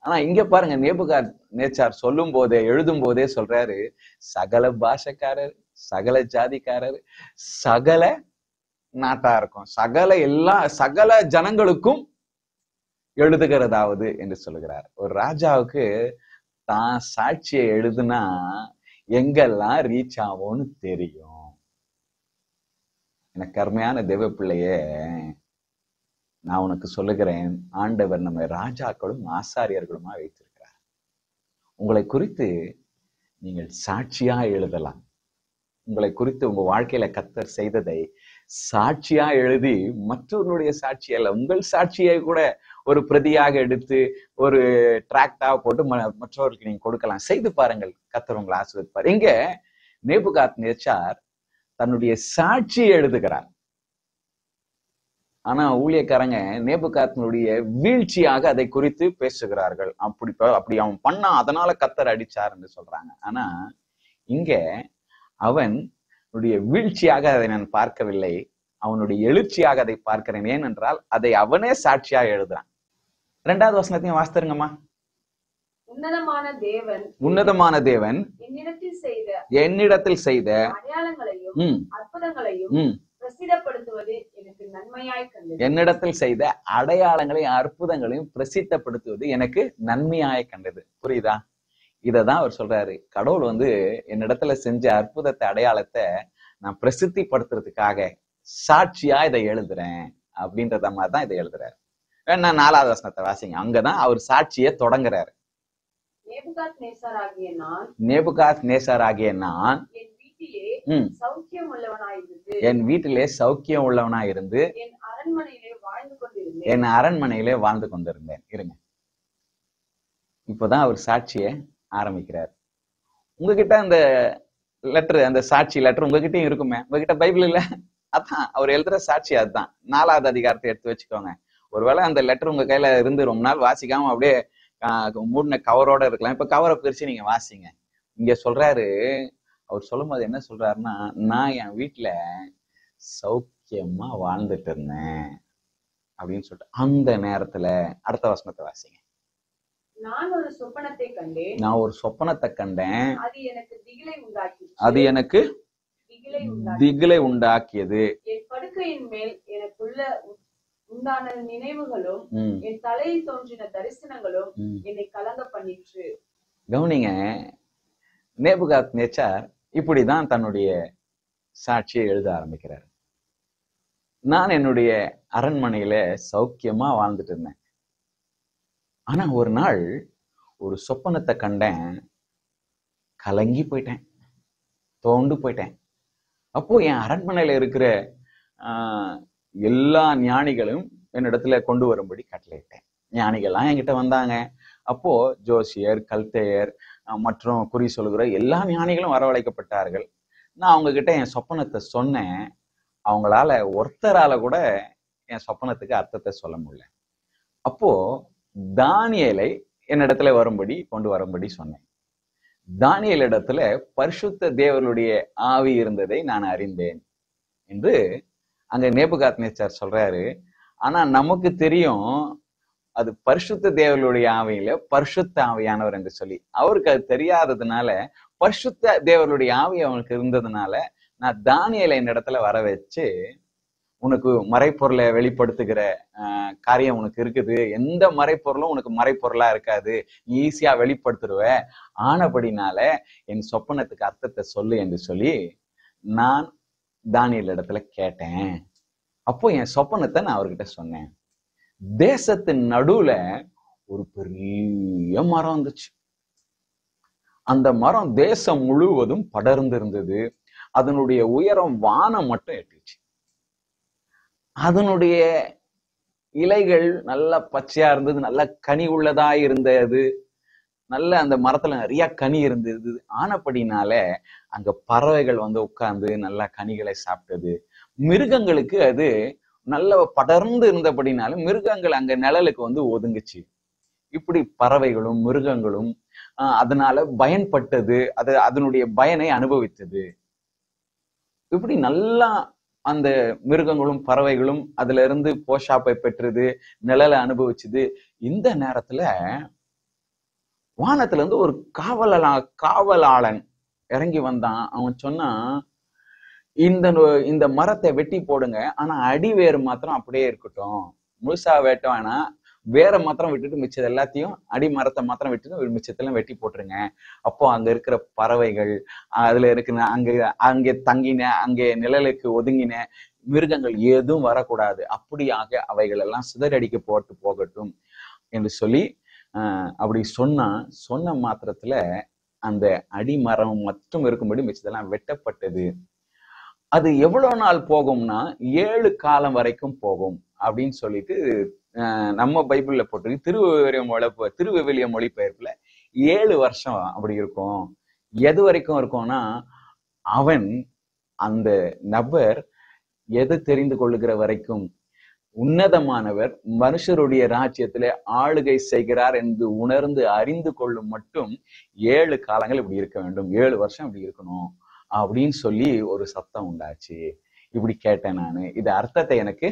ஆனா இங்க பாருங்க, நேபுகாத்நேச்சார் சொல்லும் போதே, எழுதும் போதே சொல்றாரு, சகல பாஷைக்காரர், சகல ஜாதிக்காரர், சகல நாட்டாருக்கும், சகல ஜனங்களுக்கும் எழுதுகிறதாவது என்று சொல்லுகிறார். ஒரு ராஜாவுக்கு தான் சாட்சியை எழுதுனா எங்கெல்லாம் ரீச் ஆகும்னு தெரியும். எனக்கு அருமையான தேவ பிள்ளையே, நான் உனக்கு சொல்லுகிறேன், ஆண்டவர் நம்மை ராஜாக்களும் ஆசாரியர்களுமா வைத்திருக்கிறார். உங்களை குறித்து நீங்கள் சாட்சியா எழுதலாம். உங்களை குறித்து உங்க வாழ்க்கையில கர்த்தர் செய்ததை சாட்சியா எழுதி, மற்றவர்களுடைய சாட்சி அல்ல, உங்கள் சாட்சியை கூட ஒரு பிரதியாக எடுத்து ஒரு டிராக்டா போட்டு மற்றவர்களுக்கு நீங்க கொடுக்கலாம். செய்து பாருங்கள், கர்த்தர் உங்களை ஆசீர்வதிப்பார். இங்க நேபுகாத்நேச்சார் தன்னுடைய சாட்சியை எழுதுகிறார். ஆனா ஊழியக்காரங்க நேபுகாத்னுடைய வீழ்ச்சியாக அதை குறித்து பேசுகிறார்கள். அப்படி அவன் பண்ணா அதனால கர்த்தர் அடிச்சார் என்று சொல்றாங்க. ஆனா இங்க அவனுடைய வீழ்ச்சியாக அதை நான் பார்க்கவில்லை, அவனுடைய எழுச்சியாக அதை பார்க்கிறேன். ஏனென்றால் அதை அவனே சாட்சியாக எழுதுறான். 2வது வசனத்தையும் வாசித்துருங்கம்மா. உன்னதமான தேவன் என்னிடத்தில் செய்த அடையாளங்களையும் அற்புதங்களையும் பிரசித்தப்படுத்துவது எனக்கு நன்மையாய் கண்டது. என்னிடத்தில் செய்த அடையாளங்களையும் அற்புதங்களையும் பிரசித்தப்படுத்துவது எனக்கு நன்மையாய் கண்டது. புரியுதா? இததான் அவர் சொல்றாரு. கடவுள் என்னிடத்துல செஞ்ச அற்புதத்தை அடையாளத்தை நான் பிரசித்தி படுத்துறதுக்காக சாட்சியா இதை எழுதுறேன் அப்படின்றத மாதிரிதான் இதை எழுதுறாரு. நான் 4வது வசனத்தை வாசிங்க. அங்கதான் அவர் சாட்சியை தொடங்குறாரு. நேபுகாத்நேச்சாராகிய நான் என் வீட்டிலே சௌக்கியம் உள்ளவனாயிருந்து என் அரண்மனையிலே வாழ்ந்து கொண்டிருந்தேன். இருங்க, இப்பதான் அவர் சாட்சியை ஆரம்பிக்கிறார். உங்ககிட்ட அந்த லெட்டர், அந்த சாட்சி லெட்டர் உங்ககிட்டயும் இருக்குமே. உங்ககிட்ட பைபிள் இல்ல? அதான் அவர் எழுதுற சாட்சி. அதுதான் 4வது அதிகாரத்தை எடுத்து வச்சுக்கோங்க. ஒருவேளை அந்த லெட்டர் உங்க கையில இருந்து ரொம்ப நாள் வாசிக்காம அப்படியே மூடின கவரோட இருக்கலாம். இப்ப கவரை பிரிச்சு நீங்க வாசிங்க. இங்க சொல்றாரு, அவர் சொல்லும் போது என்ன சொல்றாருன்னா, நான் என் வீட்டுல சௌக்கியமா வாழ்ந்துட்டு இருந்தேன் அப்படின்னு சொல்லிட்டு அந்த நேரத்துல அடுத்த வசனத்தை வாசிங்க. நான் ஒரு சொப்பனத்தை கண்டேன், அது எனக்கு திகிலை உண்டாக்கியது. என் படுக்கையின் மேல் எனக்குள்ள உண்டான நினைவுகளும் என் தலையில் தோன்றின தரிசனங்களும் என்னை கலங்க பண்ணிற்று. கவனிங்க, நேபுகாத்நேச்சார் இப்படிதான் தன்னுடைய சாட்சியை எழுத ஆரம்பிக்கிறார். நான் என்னுடைய அரண்மனையில சௌக்கியமா வாழ்ந்துட்டு இருந்தேன். ஆனா ஒரு நாள் ஒரு சொப்பனத்தை கண்டேன், கலங்கி போயிட்டேன், தோண்டு போயிட்டேன். அப்போ என் அரண்மனையில இருக்கிற எல்லா ஞானிகளும் என்னிடத்துல கொண்டு வரும்படி கட்டளையிட்டேன். ஞானிகள்லாம் என்கிட்ட வந்தாங்க. அப்போ ஜோசியர், கல்தேயர் மற்றும் குறி சொல்கிற எல்லா ஞானிகளும் வரவழைக்கப்பட்டார்கள். நான் அவங்க கிட்ட என் சொப்பனத்தை சொன்னேன். அவங்களால ஒருத்தரால கூட என் சொப்பனத்துக்கு அர்த்தத்தை சொல்ல முடியல. அப்போ தானியேலை என்னிடத்துல கொண்டு வரும்படி சொன்னேன். தானியேல் இடத்துல பரிசுத்த தேவனுடைய ஆவி இருந்ததை நான் அறிந்தேன் என்று அங்க நேபுகாத்நேச்சார் சொல்றாரு. ஆனா நமக்கு தெரியும் அது பரிசுத்த தேவனுடைய ஆவியில பரிசுத்த ஆவியானவர் என்று சொல்லி. அவருக்கு அது தெரியாததுனால, பரிசுத்த தேவனுடைய ஆவி அவனுக்கு இருந்ததுனால, நான் தானியேலை இந்த இடத்துல வர வச்சு, உனக்கு மறைப்பொருளை வெளிப்படுத்துகிற காரியம் உனக்கு இருக்குது, எந்த மறைப்பொருளும் உனக்கு மறைப்பொருளா இருக்காது, நீ ஈஸியா வெளிப்படுத்துருவ, ஆனபடினால என் சொப்பனத்துக்கு அர்த்தத்தை சொல்லு என்று சொல்லி நான் தானியேல் இடத்துல கேட்டேன். அப்போ என் சொப்பனத்தை நான் அவர்கிட்ட சொன்னேன். தேசத்தின் நடுவுல ஒரு பெரிய மரம் இருந்துச்சு. அந்த மரம் தேசம் முழுவதும் படர்ந்து இருந்தது. அதனுடைய உயரம் வானம் மட்டும் எட்டுச்சு. அதனுடைய இலைகள் நல்ல பச்சையா இருந்தது, நல்ல கனி உள்ளதா இருந்தது. நல்ல அந்த மரத்துல நிறைய கனி இருந்தது. ஆனப்படினால அங்க பறவைகள் உட்கார்ந்து நல்ல கனிகளை சாப்பிட்டது. மிருகங்களுக்கு அது நல்ல படர்ந்து இருந்தபடினாலும் மிருகங்கள் அங்க நிழலுக்கு ஒதுங்குச்சு. இப்படி பறவைகளும் மிருகங்களும் அதனால பயன்பட்டது, அதனுடைய பயனை அனுபவித்தது. இப்படி நல்லா அந்த மிருகங்களும் பறவைகளும் அதுல இருந்து போஷாப்பை பெற்றது, நிழலை அனுபவிச்சது. இந்த நேரத்துல வானத்துல இருந்து ஒரு காவலாளன் இறங்கி வந்தான். அவன் சொன்னான், இந்த மரத்தை வெட்டி போடுங்க, ஆனா அடி வேறு மாத்திரம் அப்படியே இருக்கட்டும், முழுசா வெட்ட வேணாம், வேற மாத்திரம் விட்டுட்டு மிச்சது எல்லாத்தையும், அடி மரத்தை மாத்திரம் விட்டுட்டு மிச்சத்தெல்லாம் வெட்டி போட்டுருங்க. அப்போ அங்க இருக்கிற பறவைகள், அதுல இருக்கிற அங்கே தங்கின, அங்கே நிழலுக்கு ஒதுங்கின மிருகங்கள் எதுவும் வரக்கூடாது, அப்படியாக அவைகள் எல்லாம் சிதறடிக்க போகட்டும் என்று சொல்லி அப்படி சொன்ன மாத்திரத்துல அந்த அடிமரம் மட்டும் இருக்கும்படி மிச்சதெல்லாம் வெட்டப்பட்டது. அது எவ்வளவு நாள் போகும்னா 7 காலம் வரைக்கும் போகும் அப்படின்னு சொல்லிட்டு நம்ம பைபிள்ல போட்டிருக்கு. திருவிவிலிய மொழிபெயர்ப்புல 7 வருஷம் அப்படி இருக்கும். எது வரைக்கும் இருக்கும்னா அவன் அந்த நபர் எது தெரிந்து கொள்ளுகிற வரைக்கும் உன்னதமானவர் மனுஷருடைய ராஜ்யத்திலே ஆளுகை செய்கிறார் என்று உணர்ந்து அறிந்து கொள்ளும் மட்டும் 7 காலங்கள் இப்படி இருக்க வேண்டும், 7 வருஷம் இப்படி இருக்கணும் அப்படின்னு சொல்லி ஒரு சத்தம் உண்டாச்சு. இப்படி கேட்டேன் நானு. இது அர்த்தத்தை எனக்கு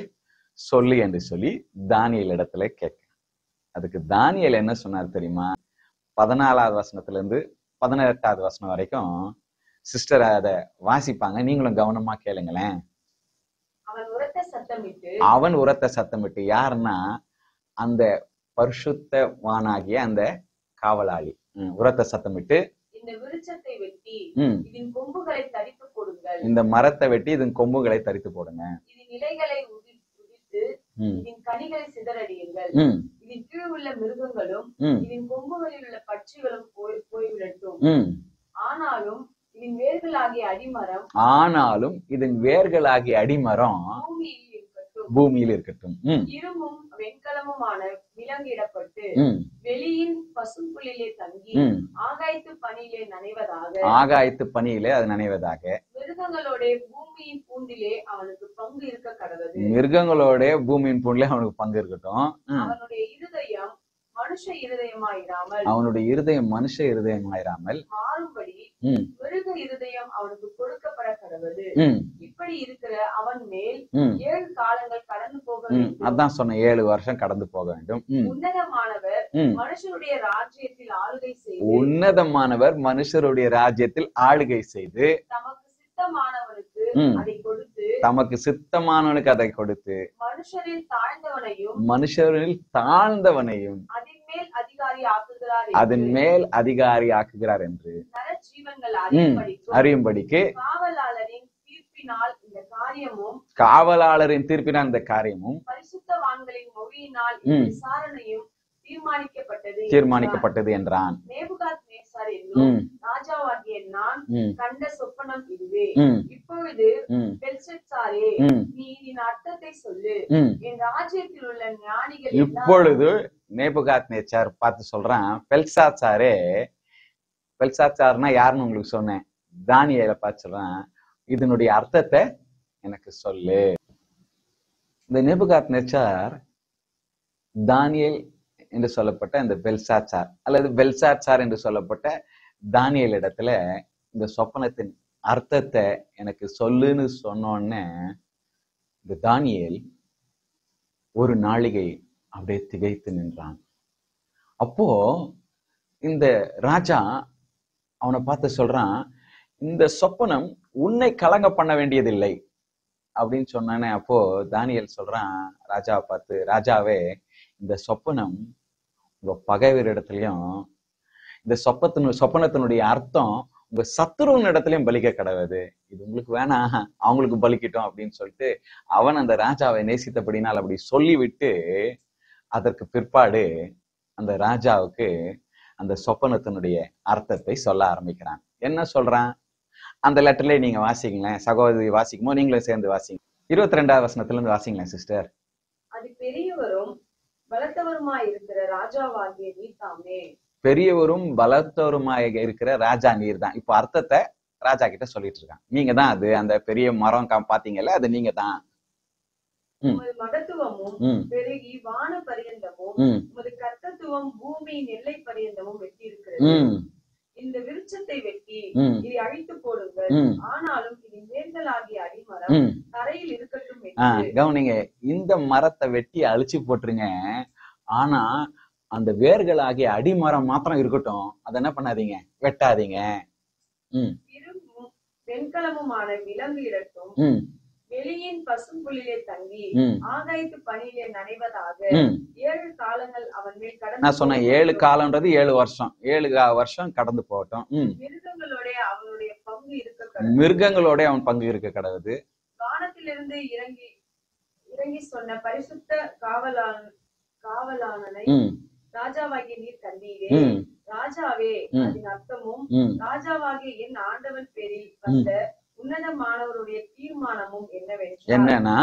சொல்லு என்று சொல்லி தானியேல் இடத்துல கேட்க. அதுக்கு தானியேல் என்ன சொன்னார் தெரியுமா? 14வது வசனத்துல இருந்து 18வது வசனம் வரைக்கும் சிஸ்டர் அத வாசிப்பாங்க, நீங்களும் கவனமா கேளுங்களேன். அவன் உரத்த சத்தமிட்டு, யாருன்னா அந்த பரிசுத்தவானாகிய அந்த காவலாளி உரத்த சத்தமிட்டு, இந்த விருட்சத்தை வெட்டி இதன் கொம்புகளை தரித்து போடுங்கள். இந்த மரத்தை வெட்டி இதன் கொம்புகளை தரித்து போடுங்க. இதன் இலைகளை உதிர்த்து இதன் கனிகளை சிதறடியுங்கள். இதன் கீழ் உள்ள மிருகங்களும் இதன் கொம்புகளில் உள்ள பட்சிகளும் போய்விடட்டும். ஆனாலும் இதன் வேர்களாகிய அடிமரம் பூமியில் இருக்கட்டும். இரும்பும் வெண்கலமுமான விலங்கிடப்பட்டு வெளியின் பசும்புல்லிலே தங்கி ஆகாயத்து பனியிலே அது நனைவதாக. மிருகங்களோட பூமியின் பூண்டிலே அவனுக்கு பங்கு இருக்க கடவுது. மிருகங்களோட பூமியின் பூண்டிலே அவனுக்கு பங்கு இருக்கட்டும். அவனுடைய இருதயம் மனுஷ இருதயமாயிராமல் மாறும்படி மிருக இருதயம் அவனுக்கு கொடுக்கப்பட கடவுது. இப்படி இருக்கிற அவன் மேல் 7 காலங்கள் கடந்து போக வேண்டும். அதான் சொன்ன 7 வருஷம் கடந்து போக வேண்டும். உன்னதமானவர் மனுஷருடைய ராஜ்யத்தில் ஆளுகை செய்து தமக்கு சித்தமானவனுக்கு அதை கொடுத்து மனுஷரில் தாழ்ந்தவனையும் அதன் மேல் அதிகாரி ஆக்குகிறார் என்று அறியும்படிக்கு காவலாளரின் தீர்ப்பினால் இந்த காரியமும் பரிசுத்தவான்களின் மொழியினால் விசாரணையும் தீர்மானிக்கப்பட்டது என்றான். நேபுகாத்நேச்சார் என்னும் ராஜாவாகிய நான் கண்ட சொப்பனம் இதுவே. இப்பொழுது பெல்ஷத்சாரே, நீ இதன் அர்த்தத்தை சொல்லு. என் ராஜ்யத்தில் உள்ள ஞானிகள். இப்பொழுது நேபுகாத்நேச்சார் பார்த்து சொல்றான், பெல்ஷாத்சாரே, பெல்ஷாத்சார்னா யாருன்னு உங்களுக்கு சொன்னேன், தானியேலை பார்த்து சொல்றான், இதனுடைய அர்த்தத்தை எனக்கு சொல்லு. இந்த நேபுகாத்நேச்சார் தானியேல் என்று சொல்லப்பட்ட இந்த பெல்ஷாத்சார் அல்லது பெல்ஷாத்சார் என்று சொல்லப்பட்ட தானியேல் இடத்துல இந்த சொப்பனத்தின் அர்த்தத்தை எனக்கு சொல்லுன்னு சொன்னோன்னு இந்த தானியேல் ஒரு நாளிகை அப்படியே திகைத்து நின்றான். அப்போ இந்த ராஜா அவனை பார்த்து சொல்றான், இந்த சொப்பனம் உன்னை கலங்க பண்ண வேண்டியதில்லை அப்படின்னு சொன்னானே. அப்போ தானியேல் சொல்றான் ராஜாவை பார்த்து, ராஜாவே, இந்த சொப்பனம் உங்க பகைவர் இடத்துலயும் இந்த சொப்பனத்தினுடைய அர்த்தம் உங்க சத்துருவின் இடத்துலயும் பலிக்க கடவுது. இது உங்களுக்கு வேணாம், அவங்களுக்கு பலிக்கட்டும் அப்படின்னு சொல்லிட்டு அவன் அந்த ராஜாவை நேசித்தபடினால் அப்படி சொல்லிவிட்டு அதற்கு பிற்பாடு அந்த ராஜாவுக்கு அந்த சொப்பனத்தினுடைய அர்த்தத்தை சொல்ல ஆரம்பிக்கிறான். என்ன சொல்றான் அந்த லெட்டர்ல நீங்க வாசிங்களேன், சகோதரி வாசிக்குமோ நீங்களும் சேர்ந்து வாசிங்க. 22வது வசனத்துல இருந்து வாசிங்களேன் சிஸ்டர். அது பெரியவரும் பலத்தவருமாய் இருக்கிற ராஜாவாகிய நீர் தாமே. பெரியவரும் பலத்தவருமாய் இருக்கிற ராஜா நீர் தான். இப்ப அர்த்தத்தை ராஜா கிட்ட சொல்லிட்டு இருக்கான். நீங்க தான் அது, அந்த பெரிய மரம் பாத்தீங்கல்ல, அது நீங்க தான். மகத்துவமும் பெருகி வான பரியந்தமும் உமது கர்த்தத்துவம் பூமியின் எல்லை பரியந்தமும் வெட்டி இருக்கிறது. இந்த விருட்சத்தை வெட்டி இதை அழித்து போடுங்கள். ஆனாலும் இதன் வேர்களாகிய அடிமரம் தரையில் இருக்கட்டும். கவனிங்க, இந்த மரத்தை வெட்டி அழிச்சு போட்டுருங்க, ஆனா அந்த வேர்களாகிய அடிமரம் மாத்திரம் இருக்கட்டும், அதை என்ன பண்ணாதீங்க, வெட்டாதீங்க. இரும்பும் வெண்கலமுமான விலங்கு இடட்டும். வெளியின் பசும்புல்லிலே தங்கி ஆகாயத்து பனியிலே நனைவதாக. 7 காலங்கள் அவன் மேல் கடந்து. நான் சொன்ன 7 காலம்ன்றது 7 வருஷம். 7 வருஷம் கடந்து போகட்டும். மிருகங்களோட அவனுடைய பங்கு இருக்க, மிருகங்களோட அவன் பங்கு இருக்க கடவுது. வானத்திலிருந்து இறங்கி சொன்ன பரிசுத்த காவலாளனை ராஜாவாகிய நீர் கண்டீரே. ராஜாவே, ம். அதன் அர்த்தமும் ம். ராஜாவாகிய என் ஆண்டவன் பேரில் வந்த உன்னதமானவருடைய தீர்மானமும் என்னவென்றால், என்னன்னா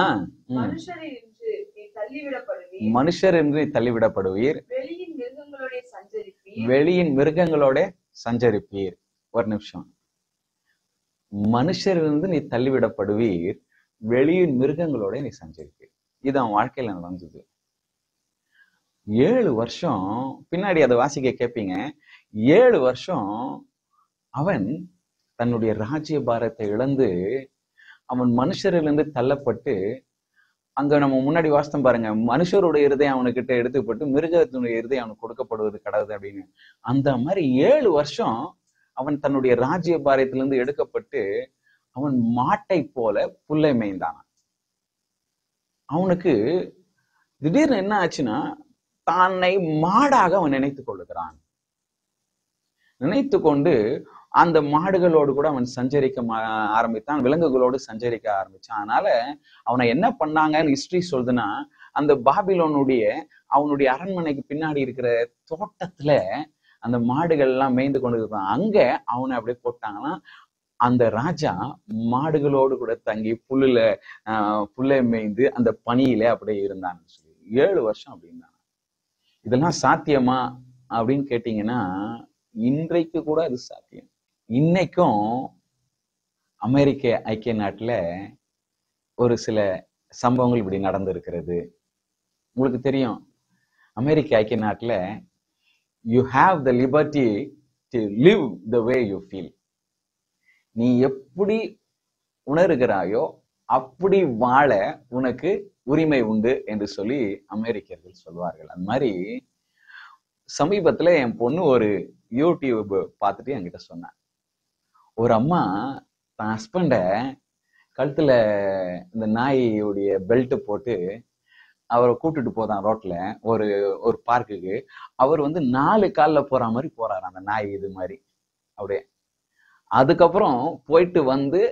மனுஷரின்று நீ தள்ளிவிடப்படுவீர், மனுஷர் என்று தள்ளிவிடப்படுவீர், வெளியின் மிருகங்களோட சஞ்சரிப்பீர். வெளியின் மிருகங்களோட சஞ்சரிப்பீர். ஒரு நிமிஷம். மனுஷரிலிருந்து நீ தள்ளிவிடப்படுவீர், வெளியின் மிருகங்களோட நீ சஞ்சரிப்பீர். இது அவன் வாழ்க்கையில நடந்தது. 7 வருஷம் பின்னாடி அதை வாசிக்க கேட்பீங்க. 7 வருஷம் அவன் தன்னுடைய ராஜ்ய பாரத்தை இழந்து அவன் மனுஷரிலிருந்து தள்ளப்பட்டு, அங்க நம்ம முன்னாடி வாசித்தோம் பாருங்க, மனுஷருடைய இருதயம் அவனுக்கிட்ட எடுத்துப்பட்டு மிருகத்தினுடைய இருதயம் அவனுக்கு கொடுக்கப்படுவது கிடையாது அப்படின்னு. அந்த மாதிரி 7 வருஷம் அவன் தன்னுடைய ராஜ்ய பாரத்திலிருந்து எடுக்கப்பட்டு அவன் மாட்டை போல புல்லை மேய்ந்தான். அவனுக்கு திடீர்னு என்ன ஆச்சுன்னா, தன்னை மாடாக அவன் நினைத்துக் கொள்ளுகிறான். நினைத்து கொண்டு அந்த மாடுகளோடு கூட அவன் சஞ்சரிக்க ஆரம்பித்தான், விலங்குகளோடு சஞ்சரிக்க ஆரம்பிச்சான். அதனால அவனை என்ன பண்ணாங்கன்னு ஹிஸ்டரி சொல்லுதுன்னா, அந்த பாபிலோனுடைய அவனுடைய அரண்மனைக்கு பின்னாடி இருக்கிற தோட்டத்துல அந்த மாடுகள் எல்லாம் மேய்ந்து கொண்டு இருப்பான். அங்க அவனை அப்படியே போட்டாங்கன்னா, அந்த ராஜா மாடுகளோடு கூட தங்கி புல்லை மேய்ந்து அந்த பனியில அப்படியே இருந்தான்னு சொல்லி 7 வருஷம் அப்படின்னா, இதெல்லாம் சாத்தியமா அப்படின்னு கேட்டீங்கன்னா, இன்றைக்கு கூட அது சாத்தியம். இன்னைக்கும் அமெரிக்க ஐக்கிய நாட்டுல ஒரு சில சம்பவங்கள் இப்படி நடந்திருக்கிறது. உங்களுக்கு தெரியும், அமெரிக்க ஐக்கிய நாட்டுல you have the liberty to live the way you feel. நீ எப்படி உணர்கிறாயோ அப்படி வாழ உனக்கு உரிமை உண்டு என்று சொல்லி அமெரிக்கர்கள் சொல்வார்கள். அந்த மாதிரி சமீபத்துல என் பொண்ணு ஒரு யூடியூப் பார்த்துட்டு என்கிட்ட சொன்னான். ஒரு அம்மா தன் ஹஸ்பண்ட கழுத்துல இந்த நாயுடைய பெல்ட் போட்டு அவரை கூப்பிட்டுட்டு போதான் ரோட்ல ஒரு பார்க்குக்கு. அவர் 4 கால்ல போற மாதிரி போறாரு அந்த நாய் இது மாதிரி அப்படியே. அதுக்கப்புறம் போயிட்டு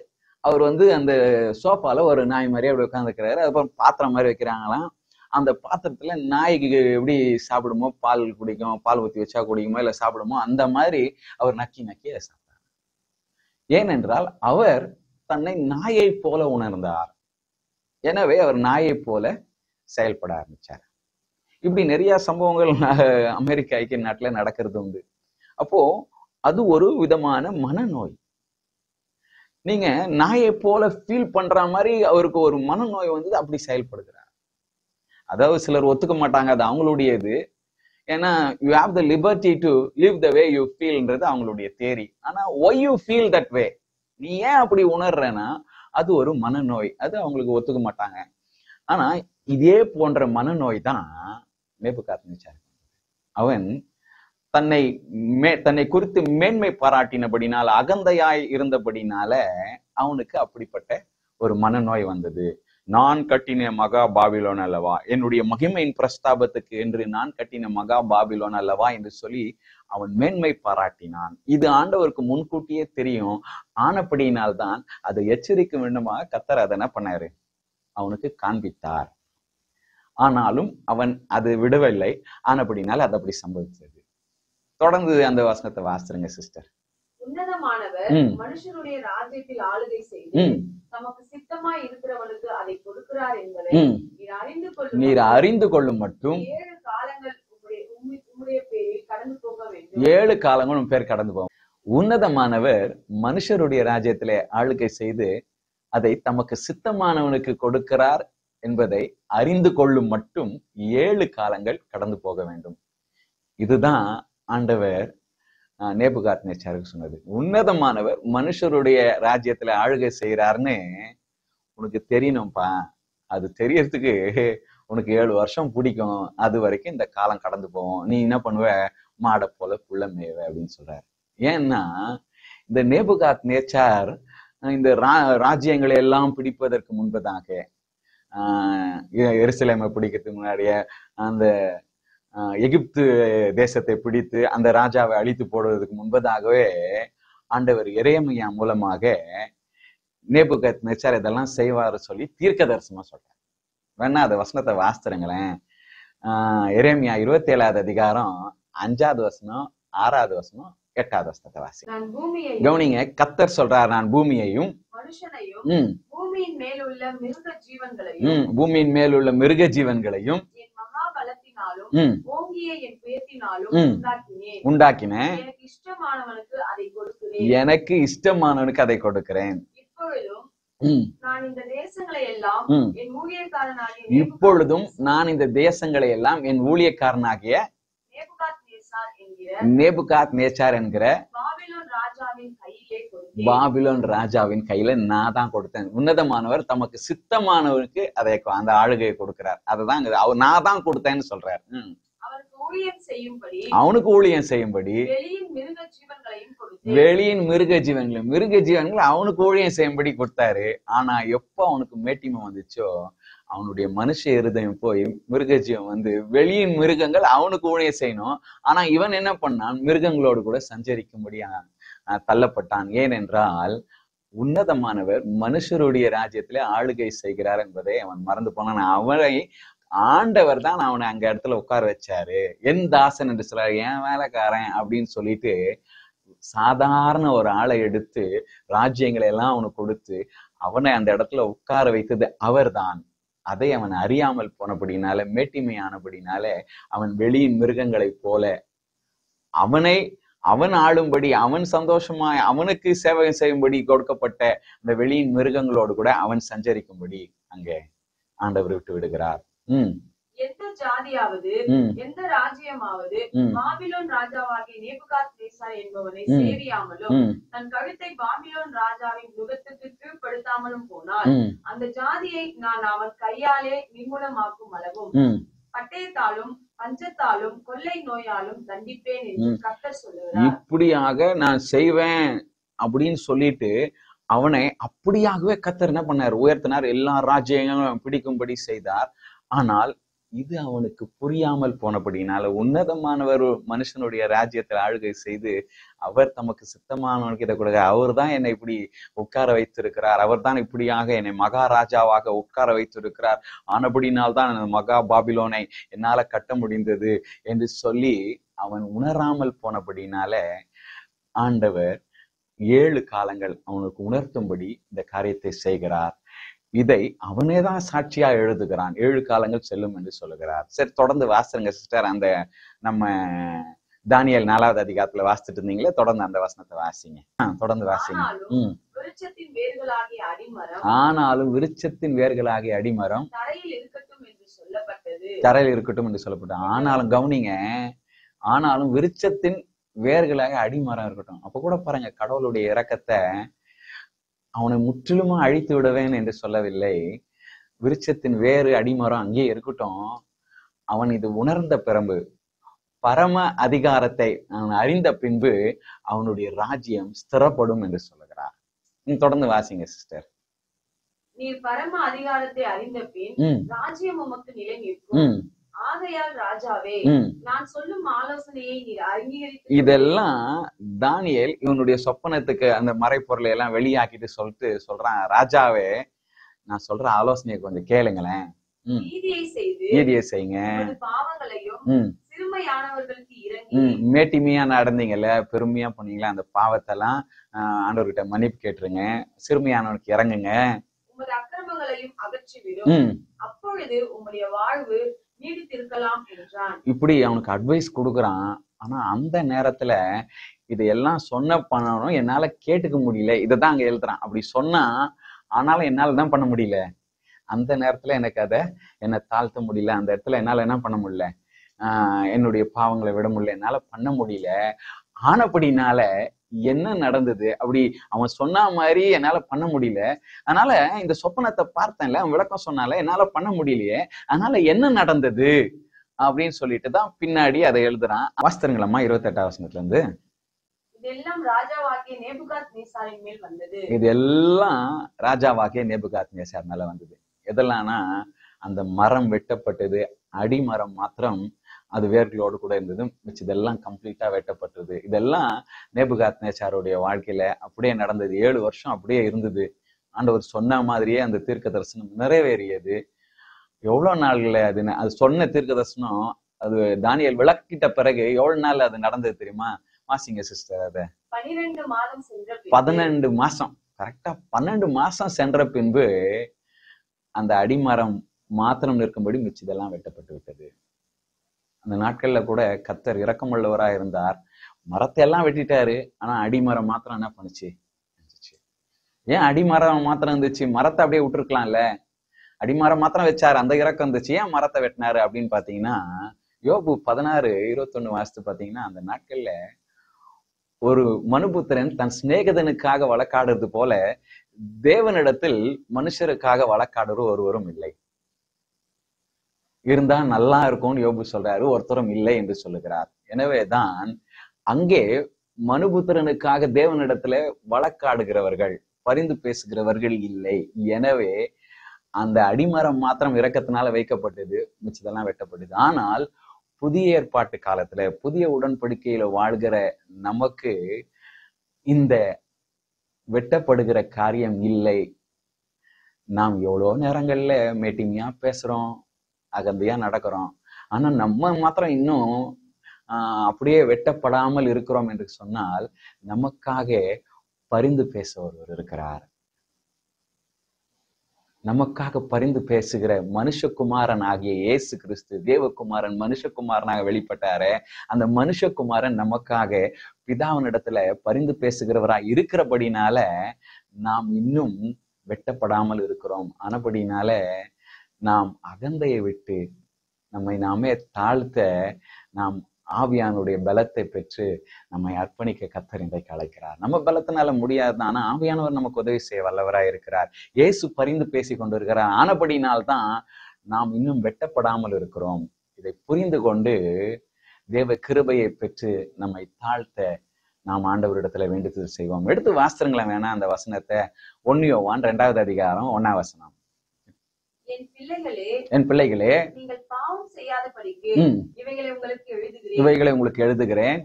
அவர் அந்த சோஃபால ஒரு நாய் மாதிரி அப்படி உட்காந்துருக்கிறாரு. அதுக்கப்புறம் பாத்திரம் மாதிரி வைக்கிறாங்களாம். அந்த பாத்திரத்துல நாய்க்கு எப்படி சாப்பிடுமோ, பால் குடிக்கும், பால் ஊற்றி வச்சா குடிக்குமோ இல்ல சாப்பிடுமோ, அந்த மாதிரி அவர் நக்கி நக்கி சாப்பிட்டார். ஏனென்றால் அவர் தன்னை நாயை போல உணர்ந்தார். எனவே அவர் நாயை போல செயல்பட ஆரம்பிச்சார். இப்படி நிறைய சம்பவங்கள் அமெரிக்க ஐக்கிய நாட்டுல நடக்கிறது உண்டு. அப்போ அது ஒரு விதமான மனநோய். நீங்க நாயை போல ஃபீல் பண்ற மாதிரி அவருக்கு ஒரு மனநோய் அப்படி செயல்படுகிறார். அதாவது சிலர் ஒத்துக்க மாட்டாங்க, அது அவங்களுடைய இது. ஏன்னா you have the liberty to live the way you ஃபீல்ன்றது அவங்களுடைய தேரி. ஆனா why you feel that way, நீ ஏன் அப்படி உணர்றேன்னா அது ஒரு மனநோய். அது அவங்களுக்கு ஒத்துக்க மாட்டாங்க. ஆனா இதே போன்ற மனநோய் தான் நேபுகாத்நேச்சார். அவன் தன்னை குறித்து மேன்மை பாராட்டினபடினால, அகந்தையாய் இருந்தபடினால அவனுக்கு அப்படிப்பட்ட ஒரு மனநோய் வந்தது. நான் கட்டின மகா பாபிலோன் அல்லவா, என்னுடைய மகிமையின் பிரஸ்தாபத்துக்கு என்று நான் கட்டின மகா பாபிலோன் அல்லவா என்று சொல்லி அவன் மேன்மை பாராட்டினான். இது ஆண்டவருக்கு முன்கூட்டியே தெரியும். ஆனப்படியினால்தான் அதை எச்சரிக்க வேண்டுமாக கர்த்தர் அதை என்ன பண்ணாரு, அவனுக்கு காண்பித்தார். ஆனாலும் அவன் அது விடவில்லை. ஆனப்படினால் அது அப்படி சம்பவிச்சது. தொடர்ந்து அந்த வசனத்தை வாசிருங்க சிஸ்டர். உன்னதமானவர் மனுஷருடைய ராஜ்யத்தில் ஆளுகை செய்து தமக்கு சித்தமாய் இருக்கிறவனுக்கு அதை கொடுக்கிறார் என்பதை நீர் அறிந்து கொள்ளும் மட்டும் 7 காலங்கள் உம்முடைய பேரில் கடந்து போக வேண்டும். 7 காலங்கள் உன் பேர் கடந்து போகும். உன்னதமானவர் மனுஷருடைய ராஜ்யத்திலே ஆளுகை செய்து அதை தமக்கு சித்தமானவனுக்கு கொடுக்கிறார் என்பதை அறிந்து கொள்ளும் மட்டும் 7 காலங்கள் கடந்து போக வேண்டும். இதுதான் ஆண்டவர் நேபுகாத்நேச்சாருக்கு சொன்னது. உன்னதமானவர் மனுஷருடைய ராஜ்யத்துல ஆளுகை செய்யறாருன்னு உனக்கு தெரியணும்ப்பா. அது தெரியறதுக்கு உனக்கு 7 வருஷம் பிடிக்கும். அது வரைக்கும் இந்த காலம் கடந்து போகும். நீ என்ன பண்ணுவ, மாடை போல புள்ள மேவ அப்படின்னு சொல்றாரு. ஏன்னா இந்த நேபுகாத்நேச்சார் இந்த ராஜ்யங்களை எல்லாம் பிடிப்பதற்கு முன்பதாக, எருசலேமை பிடிக்கிறதுக்கு முன்னாடியே அந்த எகிப்து தேசத்தை பிடித்து அந்த ராஜாவை அழித்து போடுவதற்கு முன்பதாகவே ஆண்டவர் எரேமியா மூலமாக நேபுகாத்நேச்சார் இதெல்லாம் செய்வாரு சொல்லி தீர்க்க தரிசனமா சொல்றாரு. வேணா அந்த வசனத்தை வாசித்துருங்களேன். எரேமியா 27வது அதிகாரம் 5வது வசனம் 6வது வசனம் 8வது வசனத்தை வாசி. நான் பூமியையும் கவனிங்க, கர்த்தர் சொல்றார், நான் பூமியையும் மனுஷனையும் பூமியின் மேலுள்ள மிருக ஜீவன்களையும் பூமியின் மேல் உள்ள மிருக ஜீவன்களையும் என் மகா பலத்தினாலும் ஓங்கிய என் பேத்தினாலும் உண்டாக்கினேன். எனக்கு இஷ்டமானவனுக்கு அதை கொடுக்கிறேன். எனக்கு இஷ்டமானவனுக்கு அதை கொடுக்கிறேன். இப்பொழுதும் நான் இந்த தேசங்களை எல்லாம் என் ஊழியக்காரனாகிய இப்பொழுதும் நான் இந்த தேசங்களை எல்லாம் என் ஊழியக்காரனாகிய நேபுகாத் நேச்சார் என்கிற பாபிலோன் ராஜாவின் கையில நான் தான் கொடுத்தேன். உன்னதமானவர் தமக்கு சித்தமானவருக்கு அதை அந்த ஆளுகையை கொடுக்கிறார். அததான் நான் தான் கொடுத்தேன்னு சொல்றாரு. அவனுக்கு ஊழியம் செய்யும்படி வெளியின் மிருக ஜீவன்கள் அவனுக்கு ஊழியம் செய்யும்படி கொடுத்தாரு. ஆனா எப்ப அவனுக்கு மேட்டிமை வந்துச்சோ, அவனுடைய மனுஷ இருதயம் போய் மிருக ஜீவன் வந்து வெளியின் மிருகங்கள் அவனுக்கு ஊழியம் செய்யணும். ஆனா இவன் என்ன பண்ணான்? மிருகங்களோடு கூட சஞ்சரிக்கும்படி தள்ளப்பட்டான். ஏனென்றால் உன்னதமானவர் மனுஷருடைய ராஜ்யத்திலே ஆளுகை செய்கிறார் என்பதை அவன் மறந்து போனான். அவனை ஆண்டவர் தான் அவனை அங்க இடத்துல உட்கார வச்சாரு. என் தாசன் என்று சொல்றாரு, என் வேலைக்காரன் அப்படின்னு சொல்லிட்டு சாதாரண ஒரு ஆளை எடுத்து ராஜ்யங்களை எல்லாம் அவனுக்கு கொடுத்து அவனை அந்த இடத்துல உட்கார வைத்தது அவர் தான். அதை அவன் அறியாமல் போனபடினால, மேட்டிமையானபடினால அவன் வெளியின் மிருகங்களை போல அவன் ஆளும்படி, அவன் சந்தோஷமாய் அவனுக்கு சேவை செய்யும்படி கொடுக்கப்பட்ட அந்த வெளியின் மிருகங்களோடு கூட அவன் சஞ்சரிக்கும்படி அங்கே ஆண்டவர் விட்டு விடுகிறார். எந்த ஜாதியாவது எந்த ராஜ்யமாவது பாபிலோன் ராஜாவாகிய நேபுகாத்நேச்சார் என்பவனை சேவியாமலும் தன் கழுத்தை பாபிலோன் ராஜாவின் நுகத்துக்கு கீழ்ப்படுத்தாமலும் போனால் அந்த ஜாதியை நான் அவன் கையாலே நிர்மூலமாக்கும் அளவும் பட்டயத்தாலும் பஞ்சத்தாலும் கொள்ளை நோயாலும் தண்டிப்பேன் என்று கர்த்தர் சொல்லுகிறார். இப்படியாக நான் செய்வேன் அப்படின்னு சொல்லிட்டு அவனை அப்படியாகவே கர்த்தர் என்ன பண்ணார்? உயர்த்தினார். எல்லா ராஜ்யங்களும் பிடிக்கும்படி செய்தார். ஆனால் இது அவனுக்கு புரியாமல் போனபடினால, உன்னதமானவர் மனுஷனுடைய ராஜ்யத்தில் ஆளுகை செய்து அவர் தமக்கு சித்தமானவனுக்கு இதை கொடுக்க, அவர் தான் என்னை இப்படி உட்கார வைத்திருக்கிறார், அவர் தான் இப்படியாக என்னை மகாராஜாவாக உட்கார வைத்திருக்கிறார், ஆனபடினால்தான் மகா பாபிலோனை என்னால கட்ட முடிந்தது என்று சொல்லி அவன் உணராமல் போனபடினால ஆண்டவர் 7 காலங்கள் அவனுக்கு உணர்த்தும்படி இந்த காரியத்தை செய்கிறார். இதை அவனேதான் சாட்சியா எழுதுகிறான். 7 காலங்கள் செல்லும் என்று சொல்லுகிறார். சரி, தொடர்ந்து வாசிங்க சிஸ்டர். அந்த நம்ம தானியேல் 4வது அதிகாரத்துல வாசிச்சுட்டு இருந்தீங்களே, தொடர்ந்து அந்த வசனத்தை வாசிங்க. தொடர்ந்து வாசிங்க. ஆனாலும் விருட்சத்தின் வேர்களாகிய அடிமரம் தரையில் இருக்கட்டும் என்று சொல்லப்பட்டது. ஆனாலும் கவனிங்க, ஆனாலும் விருட்சத்தின் வேர்களாக அடிமரம் இருக்கட்டும். அப்ப கூட பாருங்க, கடவுளுடைய இரக்கத்தை அவனை முற்றிலுமா அழித்து விடுவேன் என்று சொல்லவில்லை. விருட்சத்தின் வேறு அடிமரம் அங்கே இருக்கட்டும். அவன் இது உணர்ந்த பிறகு, பரம அதிகாரத்தை அவன் அறிந்த பின்பு அவனுடைய ராஜ்யம் ஸ்திரப்படும் என்று சொல்லுகிறார். தொடர்ந்து வாசிங்க சிஸ்டர். நீர் பரம அதிகாரத்தை அறிந்த பின் ராஜ்யம் உமக்கு நிலை நிற்கும். ஆகையால் ராஜாவே, நான் சொல்லும் ஆலோசனையை நீர் அங்கீகரித்து. இதெல்லாம் தானியேல் இவனுடைய சொப்பனத்துக்கு அந்த மறைப்பொருளை எல்லாம் வெளியாக்கிட்டு சொல்றான், ராஜாவே நான் சொல்ற ஆலோசனையை கொஞ்சம் கேளுங்களேன். நீதியை செய்யுங்க. பாவங்களையும் சிறுமையானவர்களுக்கு இறங்கி மேட்டிமையா நடந்தீங்கல்ல, பெருமையா பண்ணீங்களா, அந்த பாவத்தெல்லாம் ஆண்டவர்கிட்ட மன்னிப்பு கேட்டுருங்க. சிறுமையானவனுக்கு இறங்குங்க. உமது அக்கிரமங்களையும் அகற்றிவிடும். அப்பொழுது உம்முடைய வாழ்வு நீடித்திருக்கலாம் என்றான். இப்படி அவனுக்கு அட்வைஸ் கொடுக்குறான். ஆனா அந்த நேரத்துல இதையெல்லாம் பண்ணணும் என்னால கேட்டுக்க முடியல. இதைதான் அங்க எழுதுறான். அப்படி சொன்னா ஆனாலும் என்னால தான் பண்ண முடியல. அந்த நேரத்துல எனக்கு என்னை தாழ்த்த முடியல. அந்த இடத்துல என்னால என்ன பண்ண முடியல, என்னுடைய பாவங்களை விட முடியல, என்னால பண்ண முடியல. ஆனப்படினால என்ன நடந்தது? அப்படி அவன் சொன்ன மாதிரி என்னால பண்ண முடியல. அதனால இந்த சொப்பனத்தை பார்த்தேன்ல, அவன் விளக்கம் சொன்னால என்னால பண்ண முடியலையே, அதனால என்ன நடந்தது அப்படின்னு சொல்லிட்டு தான் பின்னாடி அதை எழுதுறான். வாசித்தருங்களம்மா 28வது வசனத்துல இருந்து. இதெல்லாம் ராஜாவாகிய நேபுகாத்நேச்சாரின் மேல் வந்தது. இதெல்லாம் ராஜாவாகிய நேபுகாத்நேச்சார் மேல வந்தது. எதெல்லாம்னா, அந்த மரம் வெட்டப்பட்டது, அடிமரம் மாத்திரம் அது வேர்களோடு கூட இருந்தது, இதெல்லாம் கம்ப்ளீட்டா வெட்டப்பட்டது. இதெல்லாம் நேபுகாத்நேச்சாருடைய வாழ்க்கையில அப்படியே நடந்தது. 7 வருஷம் அப்படியே இருந்தது. ஆண்டவர் சொன்ன மாதிரியே அந்த தீர்க்க தரிசனம் நிறைவேறியது. எவ்வளவு நாள்ல அது சொன்ன தீர்க்க தரிசனம் அது தானியேல் விளக்கிட்ட பிறகு எவ்வளவு நாள் அது நடந்தது தெரியுமா? வாசிங்க சிஸ்டர். அத 12 மாதம் சென்ற 12 மாசம், கரெக்டா 12 மாசம் சென்ற பின்பு அந்த அடிமரம் மாத்திரம் நிற்கும்படி மிச்சதெல்லாம் வெட்டப்பட்டு விட்டது. அந்த நாட்கள்ல கூட கர்த்தர் இரக்கமுள்ளவராய் இருந்தார். மரத்தை எல்லாம் வெட்டிட்டாரு, ஆனா அடிமரம் மாத்திரம் என்ன பண்ணுச்சு? ஏன் அடிமரம் மாத்திரம் இருந்துச்சு? மரத்தை அப்படியே விட்டுருக்கலாம்ல. அடிமரம் மாத்திரம் வச்சாரு, அந்த இறக்கம் இருந்துச்சு, ஏன் மரத்தை வெட்டினாரு அப்படின்னு பாத்தீங்கன்னா, யோபு 16:21 வாசித்து பாத்தீங்கன்னா, அந்த நாட்கள்ல ஒரு மனுபுத்திரன் தன் சிநேகிதனுக்காக வழக்காடுறது போல தேவனிடத்தில் மனுஷருக்காக வழக்காடுற ஒருவரும் இல்லை. இருந்தா நல்லா இருக்கும்னு யோபு சொல்றாரு, ஒருத்தரும் இல்லை என்று சொல்லுகிறார். எனவேதான் அங்கே மனுபுத்திரனுக்காக தேவனிடத்துல வழக்காடுகிறவர்கள், பரிந்து பேசுகிறவர்கள் இல்லை. எனவே அந்த அடிமரம் மாத்திரம் இரக்கத்தினால வைக்கப்பட்டது, மிச்சதெல்லாம் வெட்டப்பட்டது. ஆனால் புதிய ஏற்பாட்டு காலத்துல, புதிய உடன்படிக்கையில வாழ்கிற நமக்கு இந்த வெட்டப்படுகிற காரியம் இல்லை. நாம் எவ்வளோ நேரங்கள்ல மேட்டிமையா பேசுறோம், அகந்தையா நடக்கிறோம். ஆனா நம்ம மாத்திரம் இன்னும் அப்படியே வெட்டப்படாமல் இருக்கிறோம் என்று சொன்னால், நமக்காக பரிந்து பேச ஒருவர் இருக்கிறார். நமக்காக பரிந்து பேசுகிற மனுஷகுமாரன் ஆகிய இயேசு கிறிஸ்து, தேவகுமாரன் மனுஷகுமாரனாக வெளிப்பட்டாரே, அந்த மனுஷகுமாரன் நமக்காக பிதாவினிடத்துல பரிந்து பேசுகிறவராய் இருக்கிறபடினால நாம் இன்னும் வெட்டப்படாமல் இருக்கிறோம். ஆனபடினால நாம் அகந்தையை விட்டு நம்மை நாமே தாழ்த்த நாம் ஆவியானுடைய பலத்தை பெற்று நம்மை அர்ப்பணிக்க கர்த்தர் இன்றைக்கு அழைக்கிறார். நம்ம பலத்தினால முடியாது, ஆனா ஆவியானவர் நமக்கு உதவி செய்ய வல்லவராய் இருக்கிறார். இயேசு பரிந்து பேசி கொண்டிருக்கிறார். ஆனபடினால்தான் நாம் இன்னும் வெட்டப்படாமல் இருக்கிறோம். இதை புரிந்து கொண்டு தேவ கிருபையை பெற்று நம்மை தாழ்த்த நாம் ஆண்டவரிடத்துல வேண்டுதல் செய்வோம். எடுத்து வாசிருங்களேன் வேணா அந்த வசனத்தை. 1 யோவான் 2வது அதிகாரம் 1ஆம் வசனம். என் பிள்ளைகளே, நீங்கள் பாவம் செய்யாதபடிக்கு இவைகளை உங்களுக்கு எழுதுகிறேன்.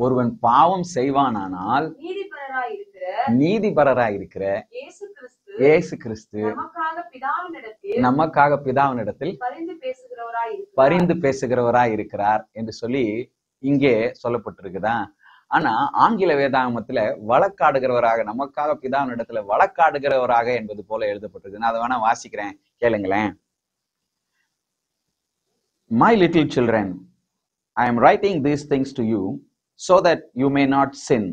ஒருவன் பாவம் செய்வானானால் நீதிபரராய் இருக்கிற இயேசு கிறிஸ்து நமக்காக பிதாவினிடத்தில் பரிந்து பேசுகிறவராய் இருக்கிறார் என்று சொல்லி இங்கே சொல்லப்பட்டிருக்குதா? ஆனா ஆங்கில வேதாகமத்துல வழக்காடுகிறவராக, நமக்காக பிதாவினிடத்துல வழக்காடுகிறவராக என்பது போல எழுதப்பட்டிருக்கு. நான் அதை வேணா வாசிக்கிறேன், கேளுங்களேன். My little children, I am writing these things to you so that you may not sin.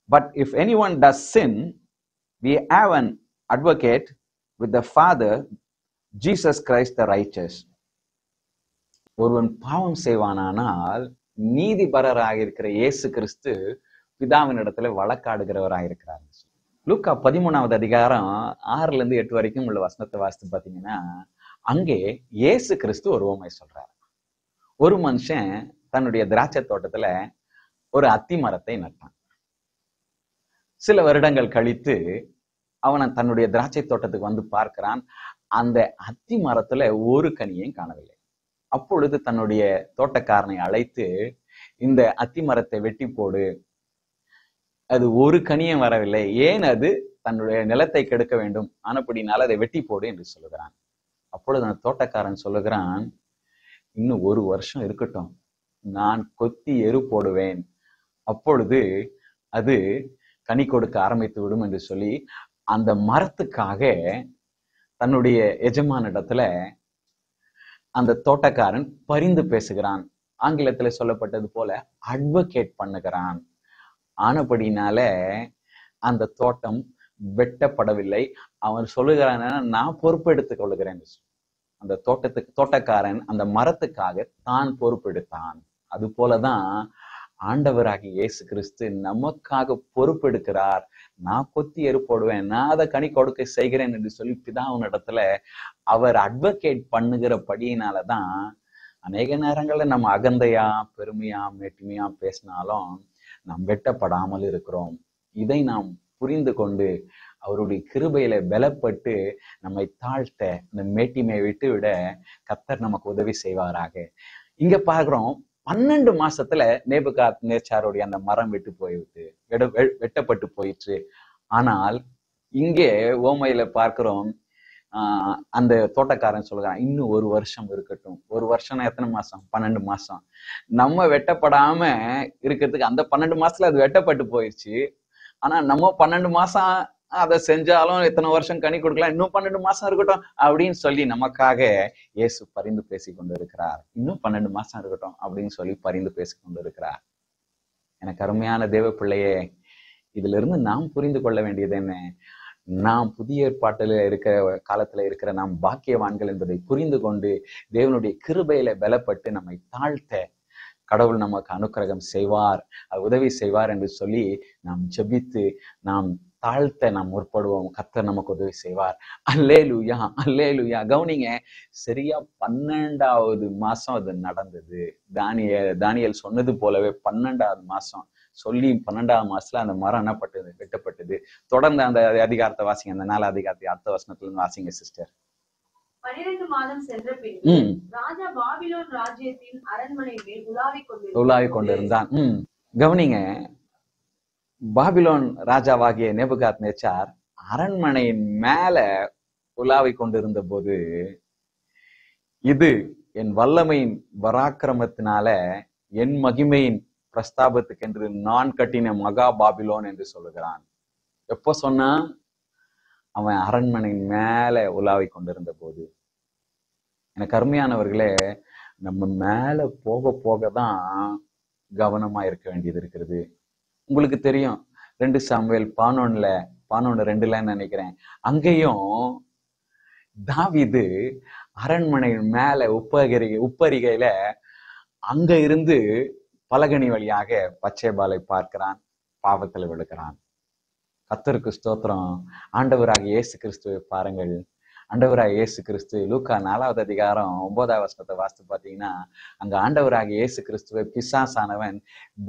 But if anyone does sin, we have an advocate with the Father, Jesus Christ the righteous. ஒருவன் பாவம் செய்வானானால் நீதிபரராக இருக்கிற இயேசு கிறிஸ்து பிதாவினிடத்துல வழக்காடுகிறவராக இருக்கிறார். லூக்கா 13வது அதிகாரம் 6-8 வரைக்கும் உள்ள வசனத்தை வாசித்து பாத்தீங்கன்னா, அங்கே இயேசு கிறிஸ்து ஒரு உவமை சொல்றார். ஒரு மனுஷன் தன்னுடைய திராட்சை தோட்டத்துல ஒரு அத்தி மரத்தை நட்டான். சில வருடங்கள் கழித்து அவன் தன்னுடைய திராட்சை தோட்டத்துக்கு வந்து பார்க்கிறான். அந்த அத்தி மரத்துல ஒரு கனியையும் காணவில்லை. அப்பொழுது தன்னுடைய தோட்டக்காரனை அழைத்து, இந்த அத்தி மரத்தை வெட்டி போடு, அது ஒரு கனியும் வரவில்லை, ஏன் அது தன்னுடைய நிலத்தை கெடுக்க வேண்டும், ஆனப்படினால அதை வெட்டி போடு என்று சொல்லுகிறான். அப்பொழுது அந்த தோட்டக்காரன் சொல்லுகிறான், இன்னும் 1 வருஷம் இருக்கட்டும், நான் கொத்தி எரு போடுவேன், அப்பொழுது அது கனி கொடுக்க ஆரம்பித்து விடும் என்று சொல்லி அந்த மரத்துக்காக தன்னுடைய எஜமானிடத்துல அந்த தோட்டக்காரன் பரிந்து பேசுகிறான். ஆங்கிலத்துல சொல்லப்பட்டது போல அட்வொகேட் பண்ணுகிறான். ஆனபடினால அந்த தோட்டம் வெட்டப்படவில்லை. அவன் சொல்லுகிறான், நான் பொறுப்பெடுத்துக் கொள்ளுகிறேன். அந்த தோட்டக்காரன் அந்த மரத்துக்காக தான் பொறுப்பெடுத்தான். அது போலதான் ஆண்டவராகிய இயேசு கிறிஸ்து நமக்காக பொறுப்பெடுக்கிறார். நான் கொத்தி எரு போடுவேன், நான் அதை கனி கொடுக்க செய்கிறேன் என்று சொல்லி பிதாவின் இடத்துல அவர் அட்வொகேட் பண்ணுகிறபடியினாலதான் அநேக நேரங்கள்ல நம்ம அகந்தையா, பெருமையா, மேட்டுமையா பேசினாலும் நாம் வெட்டப்படாமல் இருக்கிறோம். இதை நாம் புரிந்து கொண்டு அவருடைய கிருபையில பலப்பட்டு நம்மை தாழ்த்த, இந்த மேட்டிமையை விட்டு விட கர்த்தர் நமக்கு உதவி செய்வாராக. இங்க பார்க்கிறோம், 12 மாசத்துல நேபுகாத்நேச்சாருடைய அந்த மரம் வெட்டப்பட்டு போயிற்று. ஆனால் இங்கே ஓமையில பார்க்கிறோம், அந்த தோட்டக்காரன் சொல்லுறான், இன்னும் 1 வருஷம் இருக்கட்டும். 1 வருஷம்னா எத்தனை மாசம்? 12 மாசம். நம்ம வெட்டப்படாம இருக்கிறதுக்கு அந்த 12 மாசத்துல அது வெட்டப்பட்டு போயிடுச்சு. ஆனா நம்ம 12 மாசம் அதை செஞ்சாலும் எத்தனை வருஷம் கனி கொடுக்கலாம், இன்னும் 12 மாசம் இருக்கட்டும் அப்படின்னு சொல்லி நமக்காக இயேசு பரிந்து பேசி கொண்டு இருக்கிறார். இன்னும் 12 மாசம் இருக்கட்டும் அப்படின்னு சொல்லி பரிந்து பேசி கொண்டு இருக்கிறார். எனக்கு அருமையான தேவ பிள்ளையே, இதுல இருந்து நாம் புரிந்து கொள்ள வேண்டியது என்ன? நாம் புதிய ஏற்பாட்டில இருக்கிற காலத்துல இருக்கிற நாம் பாக்கியவான்கள் என்பதை புரிந்து கொண்டு தேவனுடைய கிருபையில பலப்பட்டு நம்மை தாழ்த்த கடவுள் நமக்கு அனுக்கிரகம் செய்வார், உதவி செய்வார் என்று சொல்லி நாம் ஜெபித்து நாம் தாழ்த்த நாம் முற்படுவோம். கர்த்தர் நமக்கு உதவி செய்வார். அல்லேலூயா, அல்லேலூயா. கவனிங்க, சரியா 12வது மாசம் அது நடந்தது. தானியேல் சொன்னது போலவே 12வது மாசம் சொல்லி 12வது மாசத்துல அந்த மரம் என்னப்பட்டது? வெட்டப்பட்டது. தொடர்ந்து அந்த அதிகாரத்தை வாசிங்க, அந்த 4 அதிகாரத்தை அடுத்த வசனத்துல இருந்து வாசிங்க சிஸ்டர். 12 மாதம் சென்ற பின்பு ராஜா பாபிலோன் ராஜ்யத்தின் அரண்மனை மேல் உலாவிக் கொண்டிருந்தான். கவனிங்க, பாபிலோன் ராஜாவாகிய நேபுகாத்நேச்சார் அரண்மனையின் மேல உலாவிக் கொண்டிருந்த போது, இது என் வல்லமையின் பராக்கிரமத்தினால என் மகிமையின் பிரஸ்தாபத்துக்கு என்று நான் கட்டின மகா பாபிலோன் என்று சொல்லுகிறான். எப்போ சொன்னா? அவன் அரண்மனையின் மேல உலாவிக் கொண்டிருந்த போது. எனக்கு அருமையானவர்களே, நம்ம மேல போக போகதான் கவனமா இருக்க வேண்டியது இருக்கிறது. உங்களுக்கு தெரியும், 2 சாமுவேல் 11:2 நினைக்கிறேன், அங்கேயும் தாவீது அரண்மனையின் மேல உப்பரிகையில அங்க இருந்து பலகனி வழியாக பச்சைபாலை பார்க்கிறான், பாவத்தில் விழுகிறான். கர்த்தருக்கு ஸ்தோத்திரம். ஆண்டவராக இயேசு கிறிஸ்துவை பாருங்கள். ஆண்டவராக இயேசு கிறிஸ்து லூக்கா 4வது அதிகாரம் 9வது வசனத்தை வாசித்து பார்த்தீங்கன்னா, அங்க ஆண்டவராக இயேசு கிறிஸ்துவை பிசாசானவன்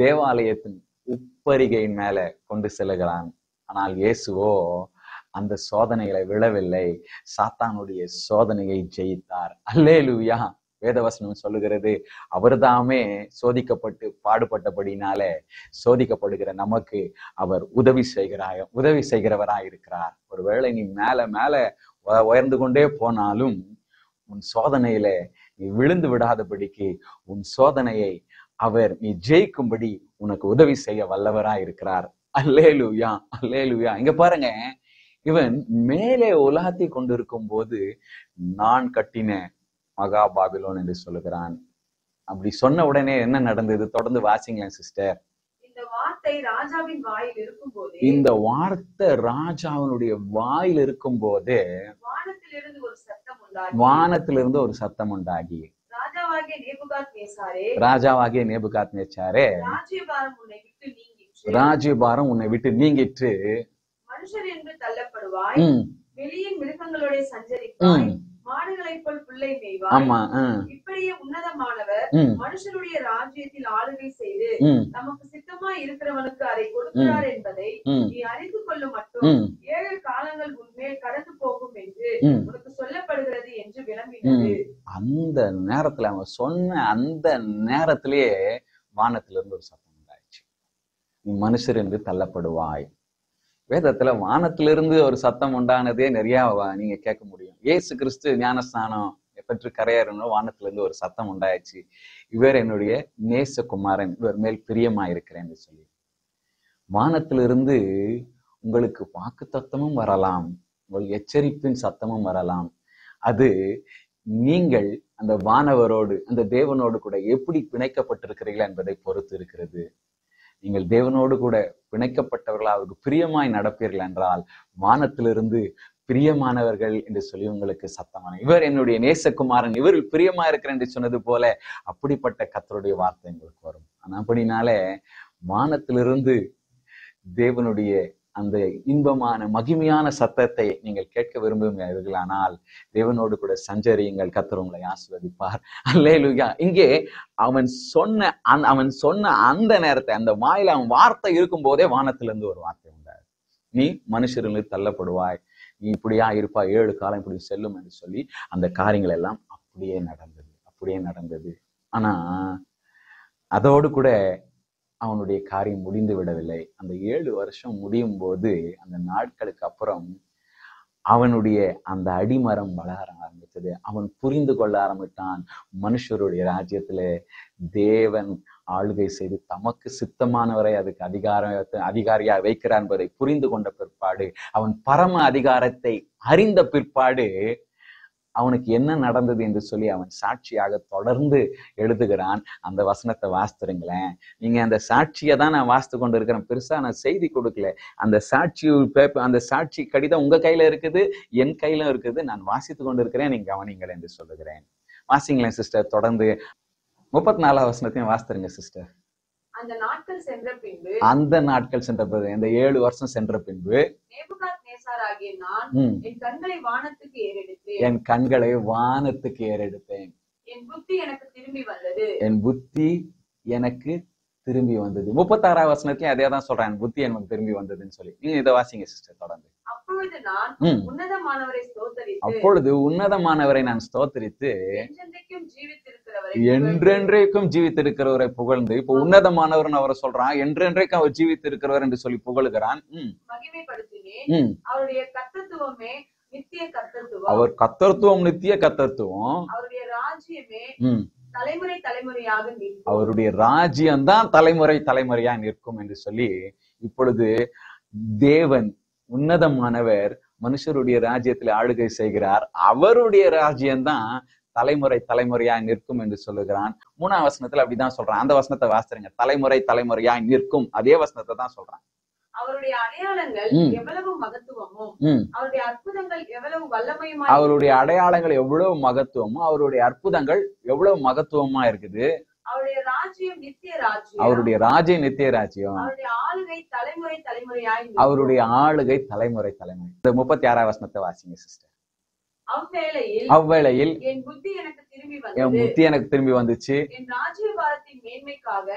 தேவாலயத்தின் உப்பரிகையின் மேல கொண்டு செல்லுகிறான். ஆனால் இயேசுவோ அந்த சோதனைகளை விழவில்லை, சாத்தானுடைய சோதனையை ஜெயித்தார். அல்லேலூயா. வேதவசனம் சொல்லுகிறது, அவர்தாமே சோதிக்கப்பட்டு பாடுபட்டபடினால சோதிக்கப்படுகிற நமக்கு அவர் உதவி செய்கிறவராய் இருக்கிறார். ஒருவேளை நீ மேல மேல உயர்ந்து கொண்டே போனாலும் உன் சோதனையில நீ விழுந்து விடாதபடிக்கு உன் சோதனையை அவர் நீ ஜெயிக்கும்படி உனக்கு உதவி செய்ய வல்லவராய் இருக்கிறார். அல்லேலூயா, அல்லேலூயா. இங்க பாருங்க, இவன் மேலே உலாத்தி கொண்டிருக்கும் போது நான் கட்டின மகா பாபிலோன் என்று சொல்லுகிறான். அப்படி சொன்ன உடனே என்ன நடந்தது? தொடர்ந்து வாசிங்களேன் சிஸ்டர். இந்த வார்த்தை ராஜாவின் வாயில் இருக்கும்போது, இந்த வார்த்தை ராஜாவினுடைய வாயில் இருக்கும் போதே வானத்திலிருந்து ஒரு சத்தம் உண்டாகி ராஜாவாகிய நேபுகாத்நேச்சாரே, ராஜ்யபாரம் உன்னை விட்டு நீங்கிற்று, மனுஷர் என்று தள்ளப்படுவாய், வெளியின் மிருகங்களோட சஞ்சரிப்பாய், மாடுகளைப் போல் புல்லை மேய்வாய். இப்படியே உன்னதமானவர் மனுஷருடைய ராஜ்யத்தில் ஆளுகை செய்து நமக்கு சித்தமாய் இருக்கிறவனுக்கு அதை கொடுக்கிறார் என்பதை நீ அறிந்து கொள்ளும் மட்டும் 7 காலங்கள் உன்மேல் கடந்து போகும் என்று உனக்கு சொல்லப்படுகிறது என்று விளம்பினது. அந்த நேரத்துல அவன் சொன்ன அந்த நேரத்திலேயே வானத்திலிருந்து ஒரு சத்தம் உண்டாயிடுச்சு, நீ மனுஷர் என்று தள்ளப்படுவாய். வேதத்துல வானத்திலிருந்து ஒரு சத்தம் உண்டானதே நிறைய நீங்க கேட்க முடியும். இயேசு கிறிஸ்து ஞானஸ்நானம் பெற்று கரையேறணும், வானத்திலிருந்து ஒரு சத்தம் உண்டாயிடுச்சு, இவர் என்னுடைய நேசகுமாரன், இவர் மேல் பிரியமாயிருக்கிறேன்னு சொல்லி. வானத்திலிருந்து உங்களுக்கு வாக்கு தத்தமும் வரலாம், உங்களுக்கு எச்சரிப்பின் சத்தமும் வரலாம். அது நீங்கள் அந்த வானவரோடு அந்த தேவனோடு கூட எப்படி பிணைக்கப்பட்டிருக்கிறீர்கள் என்பதை பொறுத்து இருக்கிறது. நீங்கள் தேவனோடு கூட பிணைக்கப்பட்டவர்கள், அவருக்கு பிரியமாய் நடப்பீர்கள் என்றால் வானத்திலிருந்து பிரியமானவர்கள் என்று சொல்லி உங்களுக்கு சத்தமான, இவர் என்னுடைய நேசகுமாரன், இவரில் பிரியமா இருக்கிறேன் என்று சொன்னது போல அப்படிப்பட்ட கர்த்தருடைய வார்த்தை எங்களுக்கு வரும். ஆனா அப்படினாலே வானத்திலிருந்து தேவனுடைய அந்த இன்பமான மகிமையான சத்தத்தை நீங்கள் கேட்க விரும்புவீர்களானால் தேவனோடு கூட சஞ்சரியுங்கள், கர்த்தர் உங்களை ஆசீர்வதிப்பார். அல்லேலூயா. இங்கே அவன் சொன்ன அந்த நேரத்தை, அந்த வாயில அவன் வார்த்தை இருக்கும் போதே வானத்திலிருந்து ஒரு வார்த்தை உண்டாது, நீ மனுஷரிலிருந்து தள்ளப்படுவாய், நீ இப்படியா இருப்பா, 7 காலம் இப்படி செல்லும் என்று சொல்லி அந்த காரியங்கள் எல்லாம் அப்படியே நடந்தது. ஆனா அதோடு கூட அவனுடைய காரியம் முடிந்து விடவில்லை. அந்த 7 வருஷம் முடியும் போது, அந்த நாட்களுக்கு அப்புறம் அவனுடைய அந்த அடிமரம் வளர ஆரம்பித்தது. அவன் புரிந்து கொள்ள ஆரம்பித்தான், மனுஷருடைய ராஜ்யத்திலே தேவன் ஆளுகை செய்து தமக்கு சித்தமானவரை அதுக்கு அதிகாரியா வைக்கிறார் என்பதை புரிந்து கொண்ட பிற்பாடு, அவன் பரம அதிகாரத்தை அறிந்த பிற்பாடு அவனுக்கு என்ன நடந்தது என்று சொல்லி அவன் சாட்சியாக தொடர்ந்து எழுதுகிறான். அந்த வசனத்தை வாசித்துருங்களேன். நீங்க அந்த சாட்சியை தான் நான் வாசித்து கொண்டு இருக்கிறேன், பெருசா நான் செய்தி கொடுக்கல. அந்த சாட்சி கடிதம் உங்க கையில இருக்குது, என் கையில இருக்குது. நான் வாசித்து கொண்டு இருக்கிறேன், நீங்க கவனிங்கள் என்று சொல்லுகிறேன். வாசிங்களேன் சிஸ்டர். தொடர்ந்து 34 வசனத்தையும் வாசித்துருங்க சிஸ்டர். அந்த நாட்கள் சென்ற பின்பு இந்த 7 வருஷம் சென்ற பின்பு நேபுகாத்நேசாராகிய நான் என் கண்களை வானத்துக்கு ஏறெடுத்தேன். என் புத்தி எனக்கு திரும்பி வந்தது. 36 வசனத்தையும் அதே தான் சொல்றேன், என் புத்தி எனக்கு திரும்பி வந்ததுன்னு சொல்லி. நீங்க இதை வாசிங்க சிஸ்டர் தொடர்ந்து. அப்பொழுது நான் உன்னதமானவரை நான் ஸ்தோத்தரித்து என்றென்றைக்கும் ஜீவித்திருக்கிறவரை புகழ்ந்து, இப்ப உன்னதமானவர் அவரை சொல்றான், என்றென்றைக்கும் அவர் ஜீவித்திருக்கிறவர் என்று சொல்லி புகழுகிறான். அவருடைய கர்த்தத்துவமே நித்திய கர்த்தத்துவம், அவர் கர்த்தத்துவம் நித்திய கர்த்தத்துவம், அவருடைய ராஜ்யமே தலைமுறை தலைமுறையாக நிற்கும், அவருடைய ராஜ்யம்தான் தலைமுறை தலைமுறையா நிற்கும் என்று சொல்லி, இப்பொழுது தேவன் உன்னதமானவர் மனுஷருடைய ராஜ்யத்தில் ஆளுகை செய்கிறார். அவருடைய ராஜ்யம்தான் தலைமுறை தலைமுறையா நிற்கும் என்று சொல்லுகிறான். 3ஆம் வசனத்துல அப்படிதான் சொல்றான். அந்த வசனத்தை வாசிருங்க. தலைமுறை தலைமுறையா நிற்கும், அதே வசனத்தை தான் சொல்றான். அவருடைய அடையாளங்கள் எவ்வளவு மகத்துவமும், அவருடைய அற்புதங்கள் எவ்வளவு வல்லமையுமா, அவருடைய அடையாளங்கள் எவ்வளவு மகத்துவமோ, அவருடைய அற்புதங்கள் எவ்வளவு மகத்துவமா இருக்குது. அவருடைய ராஜ்யம் நித்திய ராஜ்யம், அவருடைய ராஜ்யம் நித்திய ராஜ்யம், அவருடைய ஆளுகை தலைமுறை தலைமுறையாய், அவருடைய ஆளுகை தலைமுறை தலைமுறை. இந்த 36ஆம் வசனத்தை வாசிங்க சிஸ்டர். அவ்வேளையில் என் புத்தி எனக்கு திரும்பி வந்துச்சு. என் ராஜ்யபாரத்தின் மேன்மைக்காக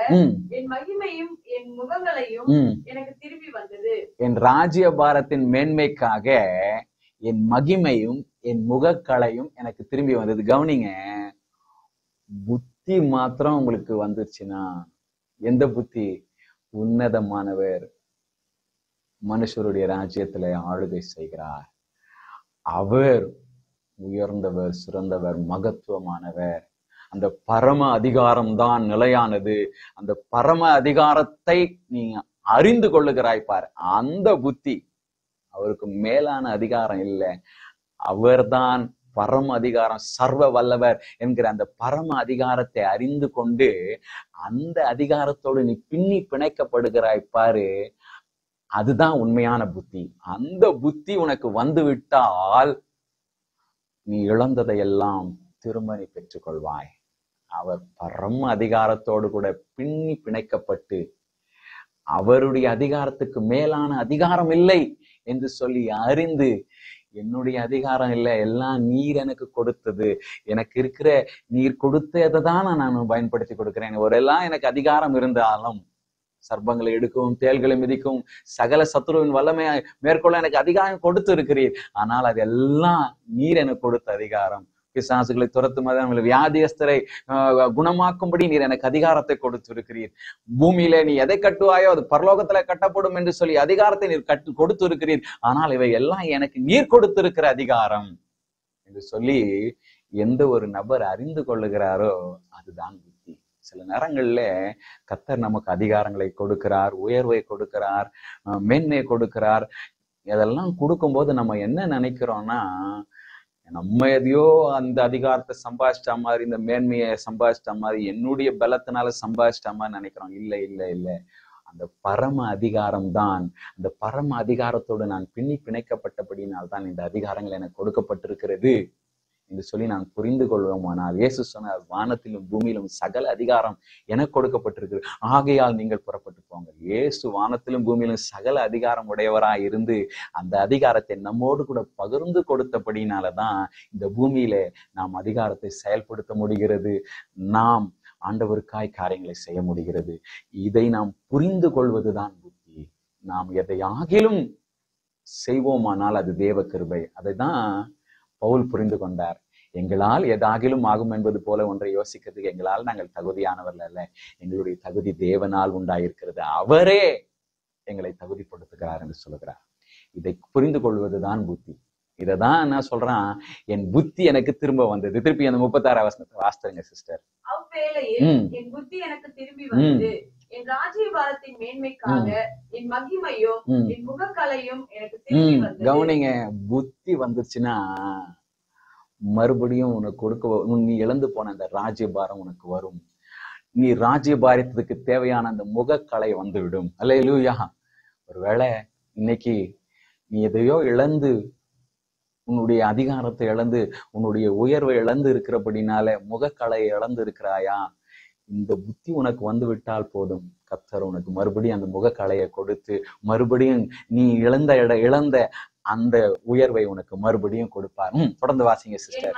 என் மகிமையும் என் முகங்களையும் எனக்கு திரும்பி வந்தது. என் ராஜ்யபாரத்தின் மேன்மைக்காக என் மகிமையும் என் முகக்களையும் எனக்கு திரும்பி வந்தது. கவனிங்க, புத்தி மாத்திரம் உங்களுக்கு வந்துருச்சுன்னா, எந்த புத்தி? உன்னதமானவர் மனுஷருடைய ராஜ்யத்துல ஆளுகை செய்கிறார். அவர் உயர்ந்தவர், சிறந்தவர், மகத்துவமானவர். அந்த பரம அதிகாரம் தான் நிலையானது. அந்த பரம அதிகாரத்தை நீ அறிந்து கொள்ளுகிறாய் பார். அந்த புத்தி, அவருக்கு மேலான அதிகாரம் இல்லை. அவர்தான் பரம அதிகாரம், சர்வ வல்லவர் என்கிற அந்த பரம அதிகாரத்தை அறிந்து கொண்டு அந்த அதிகாரத்தோடு நீ பின்னி பிணைக்கப்படுகிறாய் பாரு. அதுதான் உண்மையான புத்தி. அந்த புத்தி உனக்கு வந்து விட்டால் நீ இழந்ததையெல்லாம் திரும்ப நீ பெற்றுக்கொள்வாய். அவர் பரம அதிகாரத்தோடு கூட பின்னி பிணைக்கப்பட்டு, அவருடைய அதிகாரத்துக்கு மேலான அதிகாரம் இல்லை என்று சொல்லி அறிந்து, என்னுடைய அதிகாரம் இல்லை, எல்லாம் நீர் எனக்கு கொடுத்தது, எனக்கு இருக்கிற நீர் கொடுத்ததை தான் நான் பயன்படுத்தி கொடுக்கிறேன். ஒரெல்லாம் எனக்கு அதிகாரம் இருந்தாலும் சர்ப்பங்களை எடுக்கவும் தேள்களை மிதிக்கவும் சகல சத்துருவின் வல்லமையை மேற்கொள்ள எனக்கு அதிகாரம் கொடுத்து இருக்கிறீர். ஆனால் அதெல்லாம் நீர் எனக்கு கொடுத்த அதிகாரம். பிசாசுகளை துரத்தும், வியாதியஸ்தரை குணமாக்கும்படி நீர் எனக்கு அதிகாரத்தை கொடுத்து இருக்கிறீர். பூமியில நீ எதை கட்டுவாயோ அது பரலோகத்துல கட்டப்படும் என்று சொல்லி அதிகாரத்தை நீர் கொடுத்து இருக்கிறீர். ஆனால் இவை எல்லாம் எனக்கு நீர் கொடுத்திருக்கிற அதிகாரம் என்று சொல்லி எந்த ஒரு நபர் அறிந்து கொள்ளுகிறாரோ அதுதான் புத்தி. சில நேரங்கள்ல கர்த்தர் நமக்கு அதிகாரங்களை கொடுக்கிறார், உயர்வை கொடுக்கிறார், மேன்மையை கொடுக்கிறார். இதெல்லாம் கொடுக்கும்போது நம்ம என்ன நினைக்கிறோம்னா, நம்ம எதையோ அந்த அதிகாரத்தை சம்பாதிச்சிட்ட மாதிரி, இந்த மேன்மையை சம்பாதிச்சிட்ட மாதிரி, என்னுடைய பலத்தினால சம்பாதிச்சிட்ட மாதிரி நினைக்கிறோம். இல்லை இல்லை இல்லை, அந்த பரம அதிகாரம் தான். அந்த பரம அதிகாரத்தோடு நான் பின்னி பிணைக்கப்பட்டபடியினால் இந்த அதிகாரங்கள் எனக்கு கொடுக்கப்பட்டிருக்கிறது என்று சொல்லி நான் புரிந்து கொள்வோமானால், இயேசு சொன்னார், வானத்திலும் பூமியிலும் சகல அதிகாரம் எனக்கு கொடுக்கப்பட்டிருக்கு, ஆகையால் நீங்கள் புறப்பட்டு போங்க. இயேசு வானத்திலும் பூமியிலும் சகல அதிகாரம் உடையவராய் இருந்து அந்த அதிகாரத்தை நம்மோடு கூட பகிர்ந்து கொடுத்தபடினாலதான் இந்த பூமியில நாம் அதிகாரத்தை செயல்படுத்த முடிகிறது. நாம் ஆண்டவருக்காய் காரியங்களை செய்ய முடிகிறது. இதை நாம் புரிந்து கொள்வதுதான் புத்தி. நாம் எதையாகிலும் செய்வோமானால் அது தேவ கிருபை. அதைதான் பவுல் புரிந்து கொண்டார். எங்களால் எதாகிலும் ஆகும் என்பது போல ஒன்றை யோசிக்கிறதுக்கு எங்களால் நாங்கள் தகுதியானவர்கள் அல்ல, எங்களுடைய தகுதி தேவனால் உண்டாயிருக்கிறது, அவரே எங்களை தகுதிப்படுத்துகிறார் என்று சொல்லுகிறார். இதை புரிந்து கொள்வதுதான் புத்தி. இததான் என்ன சொல்றான், என் புத்தி எனக்கு திரும்ப வந்தது. திருப்பி அந்த 36 வசனத்தை வாசித்துங்க சிஸ்டர். அவ்வேளையில் என் புத்தி எனக்கு திரும்பி வந்தது. என் ராஜ்யபாரத்தின் மேன்மைக்காக என் மகிமையும் என் முகக்கலையும் எனக்கு திரும்பி வந்தது. கவனிங்க, புத்தி வந்துச்சுன்னா மறுபடியும் உனக்கு கொடுக்க, நீ இழந்து போன அந்த ராஜ்யபாரம் உனக்கு வரும். நீ ராஜ்யபாரத்துக்கு தேவையான அந்த முகக்கலை வந்துவிடும். அல்லேலூயா. ஒருவேளை இன்னைக்கு நீ எதையோ இழந்து, உன்னுடைய அதிகாரத்தை இழந்து, உன்னுடைய உயர்வை இழந்து இருக்கிறபடினால முகக்கலை இழந்து இருக்கிறாயா? இந்த புத்தி உனக்கு வந்து விட்டால் போதும், கர்த்தர் உனக்கு மறுபடியும் அந்த முகக்கலையை கொடுத்து மறுபடியும் நீ இழந்த அந்த உயர்வை உனக்கு மறுபடியும் கொடுப்பார். தொடர்ந்து வாசிங்க சிஸ்டர்.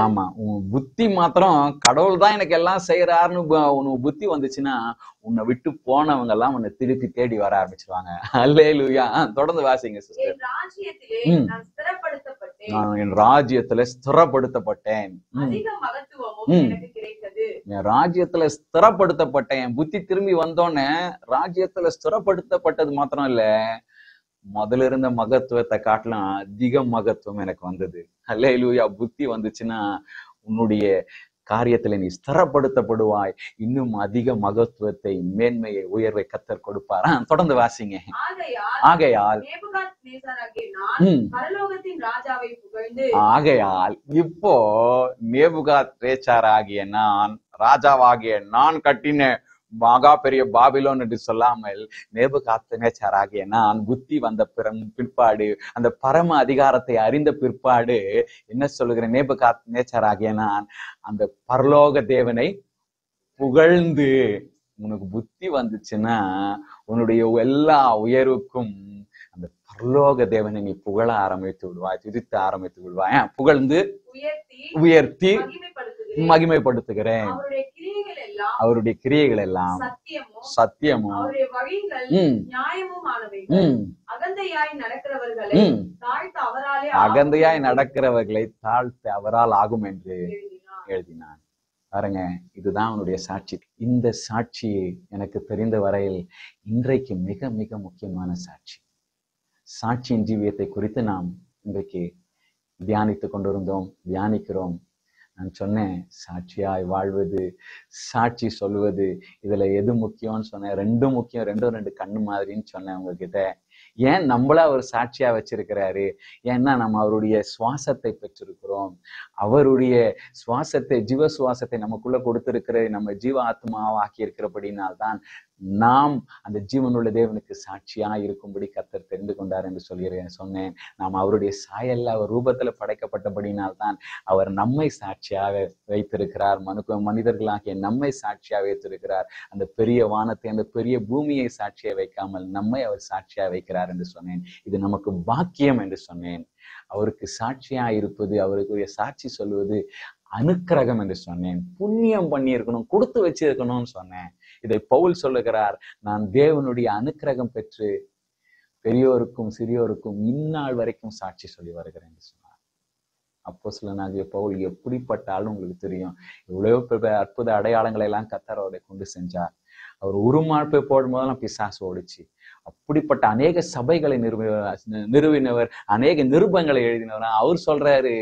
ஆமா, உன் புத்தி மாத்திரம் கடவுள் தான் எனக்கு எல்லாம் செய்யறாருன்னு உனக்கு புத்தி வந்துச்சுன்னா உன்னை விட்டு போனவங்க எல்லாம் உன்னை திருப்பி தேடி வர ஆரம்பிச்சிருவாங்க. அல்லேலூயா. தொடர்ந்து வாசிங்க சிஸ்டர். நான் என் ராஜ்யத்துல ஸ்திரப்படுத்தப்பட்டேன். என் ராஜ்யத்துல ஸ்திரப்படுத்தப்பட்டேன். என் புத்தி திரும்பி வந்தோன்னே ராஜ்யத்துல ஸ்திரப்படுத்தப்பட்டது மாத்திரம் இல்ல, முதல்ல இருந்த மகத்துவத்தை காட்டலாம் அதிக மகத்துவம் எனக்கு வந்தது. அல்லேலூயா. புத்தி வந்துச்சுன்னா உன்னுடைய காரியத்துல நீ ஸ்திரப்படுத்தப்படுவாய். இன்னும் அதிக மகத்துவத்தை, மேன்மையை, உயர்வை கர்த்தர் கொடுப்பார். தொடர்ந்து வாசிங்க. ஆகையால் இப்போ நேபுகாத்நேச்சாராகிய நான், ராஜாவாகிய நான் கட்டின மகா பெரிய பாபிலோன் என்று சொல்லாமல் நேபுகாத்நேச்சாராகிய நான் புத்தி வந்த பிற்பாடு, அந்த பரம அதிகாரத்தை அறிந்த பிற்பாடு என்ன சொல்லுகிறேன்? நேபுகாத்நேச்சாராகிய நான் அந்த பரலோக தேவனை புகழ்ந்து, உனக்கு புத்தி வந்துச்சுன்னா உன்னுடைய எல்லா உயர்வுக்கும் அந்த பரலோக தேவனை நீ புகழ ஆரம்பித்து விடுவாய், துதித்து ஆரம்பித்து விடுவாய். புகழ்ந்து உயர்த்தி மகிமைப்படுத்துகிறேன். அவருடைய கிரியைகள் எல்லாம் சத்தியமும் அகந்தையாய் நடக்கிறவர்களை தாழ்த்த அவரால் ஆகும் என்று எழுதினான். பாருங்க, இதுதான் அவனுடைய சாட்சி. இந்த சாட்சி எனக்கு தெரிந்த வரையில் இன்றைக்கு மிக மிக முக்கியமான சாட்சி. சாட்சியின் ஜீவியத்தை குறித்து நாம் இன்றைக்கு தியானித்துக் கொண்டிருந்தோம், தியானிக்கிறோம். நான் சொன்னேன், சாட்சியாய் வாழ்வது, சாட்சி சொல்வது, இதுல எது முக்கியம்னு சொன்னேன்? ரெண்டும் முக்கியம், ரெண்டு கண்ணு மாதிரின்னு சொன்னேன் உங்ககிட்ட. ஏன் நம்மள அவர் சாட்சியா வச்சிருக்கிறாரு? ஏன்னா நம்ம அவருடைய சுவாசத்தை பெற்றிருக்கிறோம். அவருடைய சுவாசத்தை, ஜீவ சுவாசத்தை நமக்குள்ள கொடுத்திருக்கிற, நம்ம ஜீவ ஆத்மாவாக்கி இருக்கிறபடினால்தான் நாம் அந்த ஜீவனுள்ள தேவனுக்கு சாட்சியா இருக்கும்படி கர்த்தர் தெரிந்து கொண்டார் என்று சொன்னேன். நாம் அவருடைய சாயல்ல, அவர் ரூபத்துல படைக்கப்பட்டபடினால்தான் அவர் நம்மை சாட்சியாக வைத்திருக்கிறார். மனிதர்களாகிய நம்மை சாட்சியாக வைத்திருக்கிறார். அந்த பெரிய வானத்தை, அந்த பெரிய பூமியை சாட்சியா வைக்காமல் நம்மை அவர் சாட்சியா வைக்கிறார் என்று சொன்னேன். இது நமக்கு பாக்கியம் என்று சொன்னேன். அவருக்கு சாட்சியா இருப்பது, அவருக்குரிய சாட்சி சொல்வது அனுக்கிரகம் என்று சொன்னேன். புண்ணியம் பண்ணி இருக்கணும், கொடுத்து வச்சிருக்கணும்னு சொன்னேன். இதை பவுல் சொல்லுகிறார், நான் தேவனுடைய அனுக்கிரகம் பெற்று பெரியோருக்கும் சிறியோருக்கும் இந்நாள் வரைக்கும் சாட்சி சொல்லி வருகிறேன் என்று சொன்னார். அப்போஸ்தலனாகிய பவுல் எப்படிப்பட்ட ஆளும் உங்களுக்கு தெரியும். இவ்வளவு அற்புத அடையாளங்களை எல்லாம் கர்த்தர் அவரை கொண்டு செஞ்சார். அவர் உருமாழ்ப்பை போடும் போதெல்லாம் பிசாசு ஓடிச்சு. அப்படிப்பட்ட அநேக சபைகளை நிறுவினவர், அநேக நிருபங்களை எழுதினவர். அவர் சொல்றாரு,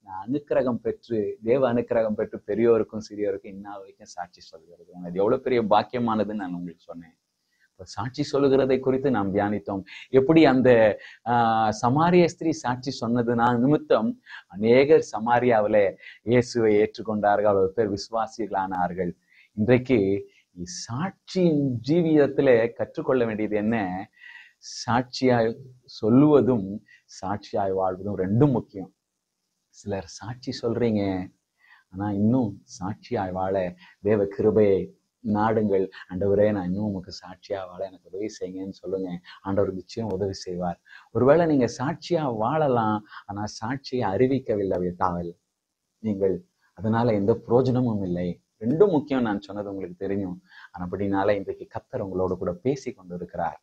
நான் அனுக்கிரகம் பெற்று, தேவ அனுக்கிரகம் பெற்று பெரியோருக்கும் சிறியோருக்கும் இந்நாள் வரைக்கும் சாட்சி சொல்கிறது. அது எவ்வளவு பெரிய பாக்கியமானதுன்னு நான் உங்களுக்கு சொன்னேன். சாட்சி சொல்லுகிறதை குறித்து நாம் தியானித்தோம். எப்படி அந்த சமாரிய ஸ்திரீ சாட்சி சொன்னதுனா நிமித்தம் அநேகர் சமாரியாவில இயேசுவை ஏற்றுக்கொண்டார்கள், அவர் பேர் விசுவாசிகளானார்கள். இன்றைக்கு சாட்சியின் ஜீவியத்துல கற்றுக்கொள்ள வேண்டியது என்ன? சாட்சியாய் சொல்லுவதும் சாட்சியாய் வாழ்வதும் ரெண்டும் முக்கியம். சிலர் சாட்சி சொல்றீங்க, ஆனா இன்னும் சாட்சியாய் வாழ தேவ கிருபையை நாடுங்கள். ஆண்டவரே, நான் இன்னும் உங்களுக்கு சாட்சியா வாழ எனக்கு உதவி செய்யுங்கன்னு சொல்லுங்க. ஆண்டவர் நிச்சயம் உதவி செய்வார். ஒருவேளை நீங்க சாட்சியா வாழலாம், ஆனா சாட்சியை அறிவிக்கவில்லை தாவல் நீங்கள், அதனால எந்த பிரயோஜனமும் இல்லை. ரெண்டும் முக்கியம். நான் சொன்னது உங்களுக்கு தெரியும். அப்படினால இன்றைக்கு கர்த்தர் உங்களோட கூட பேசி கொண்டு இருக்கிறார்.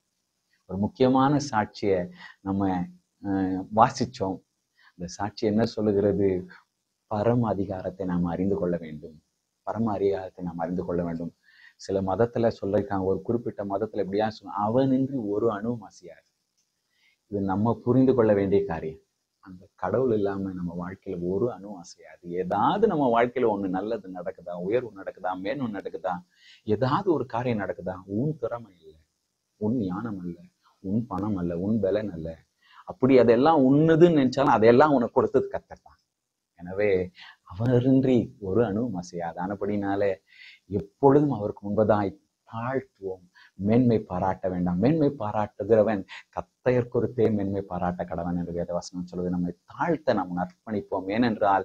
ஒரு முக்கியமான சாட்சியை நம்ம வாசிச்சோம். அந்த சாட்சி என்ன சொல்லுகிறது? பரம அதிகாரத்தை நாம் அறிந்து கொள்ள வேண்டும். பரம அதிகாரத்தை நாம் அறிந்து கொள்ள வேண்டும். சில மதத்துல சொல்லிருக்காங்க, ஒரு குறிப்பிட்ட மதத்துல எப்படியா சொன்ன, அவனின்றி ஒரு அணுவும் அசையாது. இது நம்ம புரிந்து கொள்ள வேண்டிய காரியம். அந்த கடவுள் இல்லாம நம்ம வாழ்க்கையில ஒரு அணு அசையாது. ஏதாவது நம்ம வாழ்க்கையில ஒண்ணு நல்லது நடக்குதா, உயர்வு நடக்குதா, மேன்மை நடக்குதா, ஏதாவது ஒரு காரியம் நடக்குதா, உன் திறமை இல்லை, உன் ஞானம் அல்ல, உன் பணம் அல்ல, உன் பலன் அல்ல. அப்படி அதெல்லாம் உண்ணுதுன்னு நினைச்சாலும் அதையெல்லாம் உனக்கு கொடுத்தது கர்த்தர் தான். எனவே அவரின்றி ஒரு அணு அசையாது. ஆனபடினாலே எப்பொழுதும் அவருக்கு முன்பதாய் தாழ்த்துவோம். மேன்மை பாராட்ட வேண்டாம். மேன்மை பாராட்டுகிறவன் கர்த்தர் குறித்தே மேன்மை பாராட்ட கடவன் என்று வேதவசனம் சொல்வது. நம்மை தாழ்த்த நாம் அர்ப்பணிப்போம். ஏனென்றால்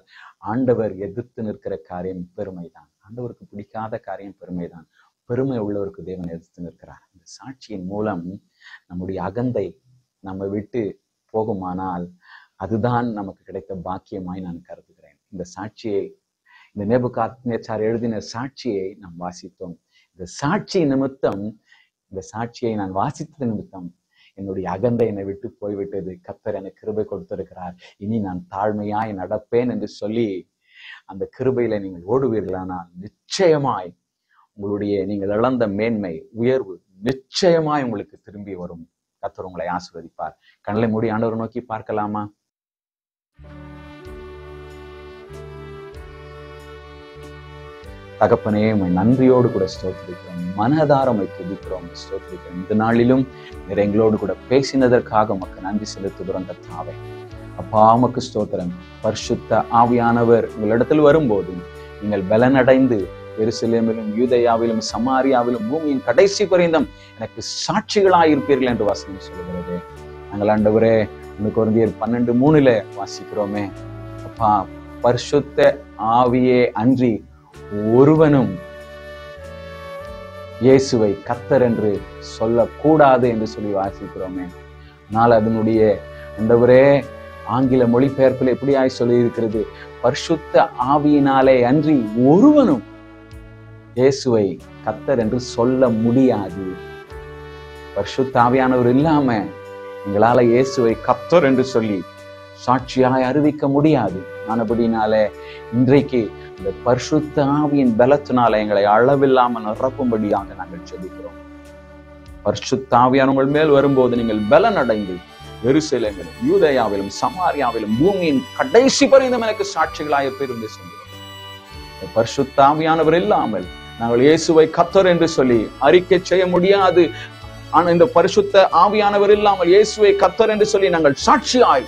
ஆண்டவர் எதிர்த்து நிற்கிற காரியம் பெருமைதான். ஆண்டவருக்கு பிடிக்காத காரியம் பெருமைதான். பெருமை உள்ளவருக்கு தேவன் எதிர்த்து நிற்கிறார். இந்த சாட்சியின் மூலம் நம்முடைய அகந்தை நம்மை விட்டு போகுமானால் அதுதான் நமக்கு கிடைத்த பாக்கியமாய் நான் கருதுகிறேன். இந்த சாட்சியை, இந்த நேபுகாத்நேச்சார் எழுதின சாட்சியை நாம் வாசித்தோம். இந்த சாட்சி நிமித்தம், இந்த சாட்சியை நான் வாசித்தது நிமித்தம் என்னுடைய அகந்தை என்னை விட்டு போய்விட்டது. கர்த்தர் எனக்கு கிருபை கொடுத்திருக்கிறார். இனி நான் தாழ்மையாய் நடப்பேன் என்று சொல்லி அந்த கிருபையில நீங்கள் ஓடுவீர்களானால் நிச்சயமாய் உங்களுடைய நீங்கள் இழந்த மேன்மை, உயர்வு நிச்சயமாய் உங்களுக்கு திரும்பி வரும். கர்த்தர் உங்களை ஆசீர்வதிப்பார். கண்களை மூடி ஆண்டவரை நோக்கி பார்க்கலாமா? தகப்பனே, உம்மை நன்றியோடு கூட ஸ்தோத்திரிக்கிறோம். மனதார உம்மை துதிக்கிறோம், ஸ்தோத்திரிக்கிறோம். இந்த நாளிலும் நீர் எங்களோடு கூட பேசினதற்காக உமக்கு நன்றி செலுத்துகிறோம் கர்த்தாவே. அப்பா, உமக்கு ஸ்தோத்திரம். பரிசுத்த ஆவியானவர் உங்களிடத்தில் வரும்போது நீங்கள் பலனடைந்து எருசலேமிலும் யூதேயாவிலும் சமாரியாவிலும் பூமியின் கடைசி பரிந்தம் எனக்கு சாட்சிகளாயிருப்பீர்கள் என்று வசனம் சொல்கிறது. நாங்கள் ஆண்டவரே 1 கொரிந்தியர் 12:3 வாசிக்கிறோமே, அப்பா, பரிசுத்த ஆவியே அன்றி ஒருவனும் இயேசுவை கர்த்தர் என்று சொல்லக்கூடாது என்று சொல்லி வாசிக்கிறோமே. ஆனால் அதனுடைய ஆண்டவரே ஆங்கில மொழிபெயர்ப்பில் எப்படியாய் சொல்லி இருக்கிறது? பரிசுத்த ஆவியினாலே அன்றி ஒருவனும் இயேசுவை கர்த்தர் என்று சொல்ல முடியாது. பரிசுத்த ஆவியானவர் இல்லாம எங்களால இயேசுவை கர்த்தர் என்று சொல்லி சாட்சியாய் அறிவிக்க முடியாது. ஆனபடினாலே இன்றைக்கு இந்த பரிசுத்த ஆவியின் பலத்தினால எங்களை அளவில்லாமல் நிரப்பும்படியாக நாங்கள் ஜெபிக்கிறோம். பரிசுத்த ஆவியானவர் உங்கள் மேல் வரும்போது நீங்கள் பலன் அடைந்து எருசலேமிலும் யூதேயாவிலும் சமாரியாவிலும் பூமியின் கடைசி பரிந்தம் எனக்கு சாட்சிகளாயிருப்பீர் என்று சொல்கிறோம். பரிசுத்த ஆவியானவர் இல்லாமல் நாங்கள் இயேசுவை கர்த்தர் என்று சொல்லி அறிக்கை செய்ய முடியாது. ஆனா இந்த பரிசுத்த ஆவியானவர் இல்லாமல் இயேசுவை கர்த்தர் என்று சொல்லி நாங்கள் சாட்சியாய்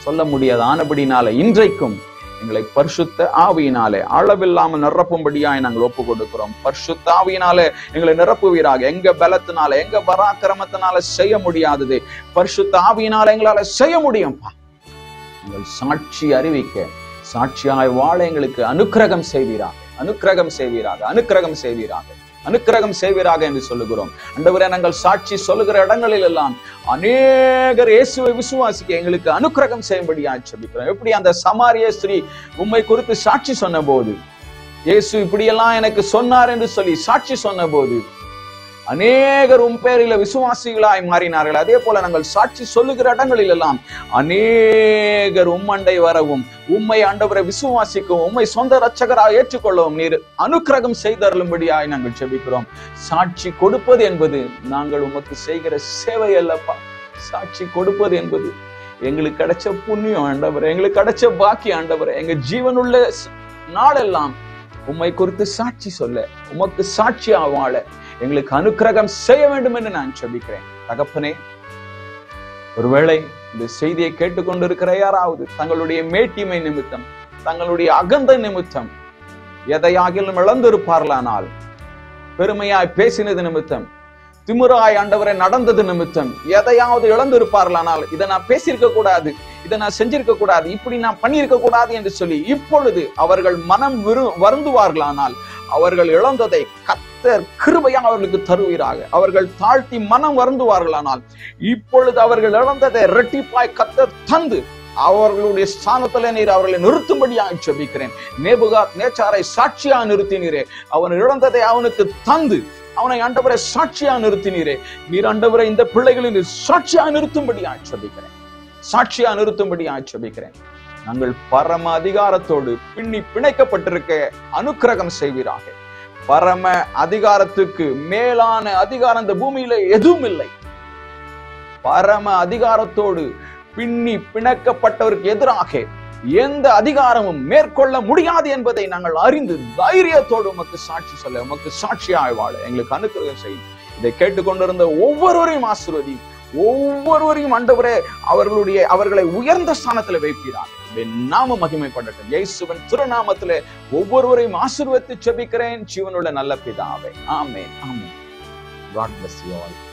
சொல்ல முடியாது. ஆனபடினால இன்றைக்கும் எங்களை பரிசுத்த ஆவியினாலே அளவில்லாமல் நிரப்பும்படியாய் நாங்கள் ஒப்பு கொடுக்கிறோம். பரிசுத்த ஆவியினாலே எங்களை நிரப்புவீராக. எங்க பலத்தினால, எங்க பராக்கிரமத்தினால செய்ய முடியாதது பரிசுத்த ஆவியினால எங்களால செய்ய முடியும்பா. எங்கள் சாட்சி அறிவிக்க, சாட்சியாய் வாழ எங்களுக்கு அனுக்கிரகம் செய்வீராக, அனுக்கிரகம் செய்வீராக, அனுக்கிரகம் செய்வீராக, அனுக்கிரகம் செய்வீராக என்று சொல்லுகிறோம். ஆண்டவரே, நாங்கள் சாட்சி சொல்லுகிற இடங்களில் எல்லாம் அநேகர் இயேசுவை விசுவாசிக்க எங்களுக்கு அனுக்கிரகம் செய்யும்படியாக ஜெபிக்கிறோம். எப்படி அந்த சமாரிய ஸ்திரீ உம்மை குறித்து சாட்சி சொன்ன போது, இயேசு இப்படியெல்லாம் எனக்கு சொன்னார் என்று சொல்லி சாட்சி சொன்ன போது அநேகர் உம் பேரில விசுவாசிகளாய் மாறினார்கள். அதே போல நாங்கள் சாட்சி சொல்லுகிற இடங்களில் எல்லாம் அநேகர் உம்மண்டை வரவும், உம்மை ஆண்டவரை விசுவாசிக்கவும், உம்மை சொந்த இரட்சகராக ஏற்றுக்கொள்ளவும் நீர் அனுக்கிரகம் செய்தருளும்படியாய் நாங்கள் ஜெபிக்கிறோம். சாட்சி கொடுப்பது என்பது நாங்கள் உமக்கு செய்கிற சேவை அல்லப்பா. சாட்சி கொடுப்பது என்பது எங்களுக்கு கிடைச்ச புண்ணியம் ஆண்டவரே, எங்களுக்கு கிடைச்ச பாக்கியம் ஆண்டவரே. எங்க ஜீவனுள்ள நாளெல்லாம் உம்மை குறித்து சாட்சி சொல்ல, உமக்கு சாட்சியா வாழ எங்களுக்கு அனுக்கிரகம் செய்ய வேண்டும் என்று நான் ஜெபிக்கிறேன். தகப்பனே, ஒருவேளை இந்த செய்தியை கேட்டுக்கொண்டிருக்கிற யாராவது தங்களுடைய மேட்டிமை நிமித்தம், தங்களுடைய அகந்த நிமித்தம் எதையாகிலும் இழந்திருப்பார்களானால், பெருமையாய் பேசினது நிமித்தம், திமிராய் ஆண்டவரை நடந்தது நிமித்தம் எதையாவது இழந்திருப்பார்களானால், இதை நான் பேசியிருக்க கூடாது, இதை நான் செஞ்சிருக்க கூடாது, இப்படி நான் பண்ணியிருக்க கூடாது என்று சொல்லி இப்பொழுது அவர்கள் மனம் வருந்துவார்களானால், அவர்கள் இழந்ததை கர்த்தர் கிருபையாக அவர்களுக்கு தருவீராக. அவர்கள் தாழ்த்தி மனம் வருந்துவார்களானால் இப்பொழுது அவர்கள் இழந்ததை இரட்டிப்பாய் கர்த்தர் தந்து அவர்களுடைய ஸ்தானத்துல நீர் அவர்களை நிறுத்தும்படியாக ஜெபிக்கிறேன். நேபுகாத்நேச்சாரை சாட்சியா நிறுத்தினீரே, அவன் இழந்ததை அவனுக்கு தந்து அவனை ஆண்டவரை சாட்சியா நிறுத்தினீரே. நீர் ஆண்டவரை இந்த பிள்ளைகளின் சாட்சியா நிறுத்தும்படியாக ஜெபிக்கிறேன், சாட்சியா நிறுத்தும்படியாக ஜெபிக்கிறேன். நாங்கள் பரம அதிகாரத்தோடு பிணைக்கப்பட்டிருக்க அனுக்கிரகம் செய்வீராக. பரம அதிகாரத்துக்கு மேலான அதிகாரம் இந்த பூமியில எதுவும் இல்லை. பரம அதிகாரத்தோடு பின்னி பிணைக்கப்பட்டவருக்கு எதிராக எந்த அதிகாரமும் மேற்கொள்ள முடியாது என்பதை நாங்கள் அறிந்து தைரியத்தோடு உமக்கு சாட்சி சொல்ல, உமக்கு சாட்சியாய் வாழ எங்களுக்கு அனுக்கிரகம் செய்யும். இதை கேட்டுக்கொண்டிருந்த ஒவ்வொருவரையும் ஆசீர்வதி, ஒவ்வொருவரையும் ஆண்டவரே அவர்களை உயர்ந்த ஸ்தானத்தில் வைப்பீராக. நாம மகிமைப்படட்டும். இயேசுவின் திருநாமத்திலே ஒவ்வொருவரையும் ஆசீர்வதித்து ஜெபிக்கிறேன் ஜீவனுள்ள நல்ல பிதாவே. ஆமென். ஆமென். God bless you all.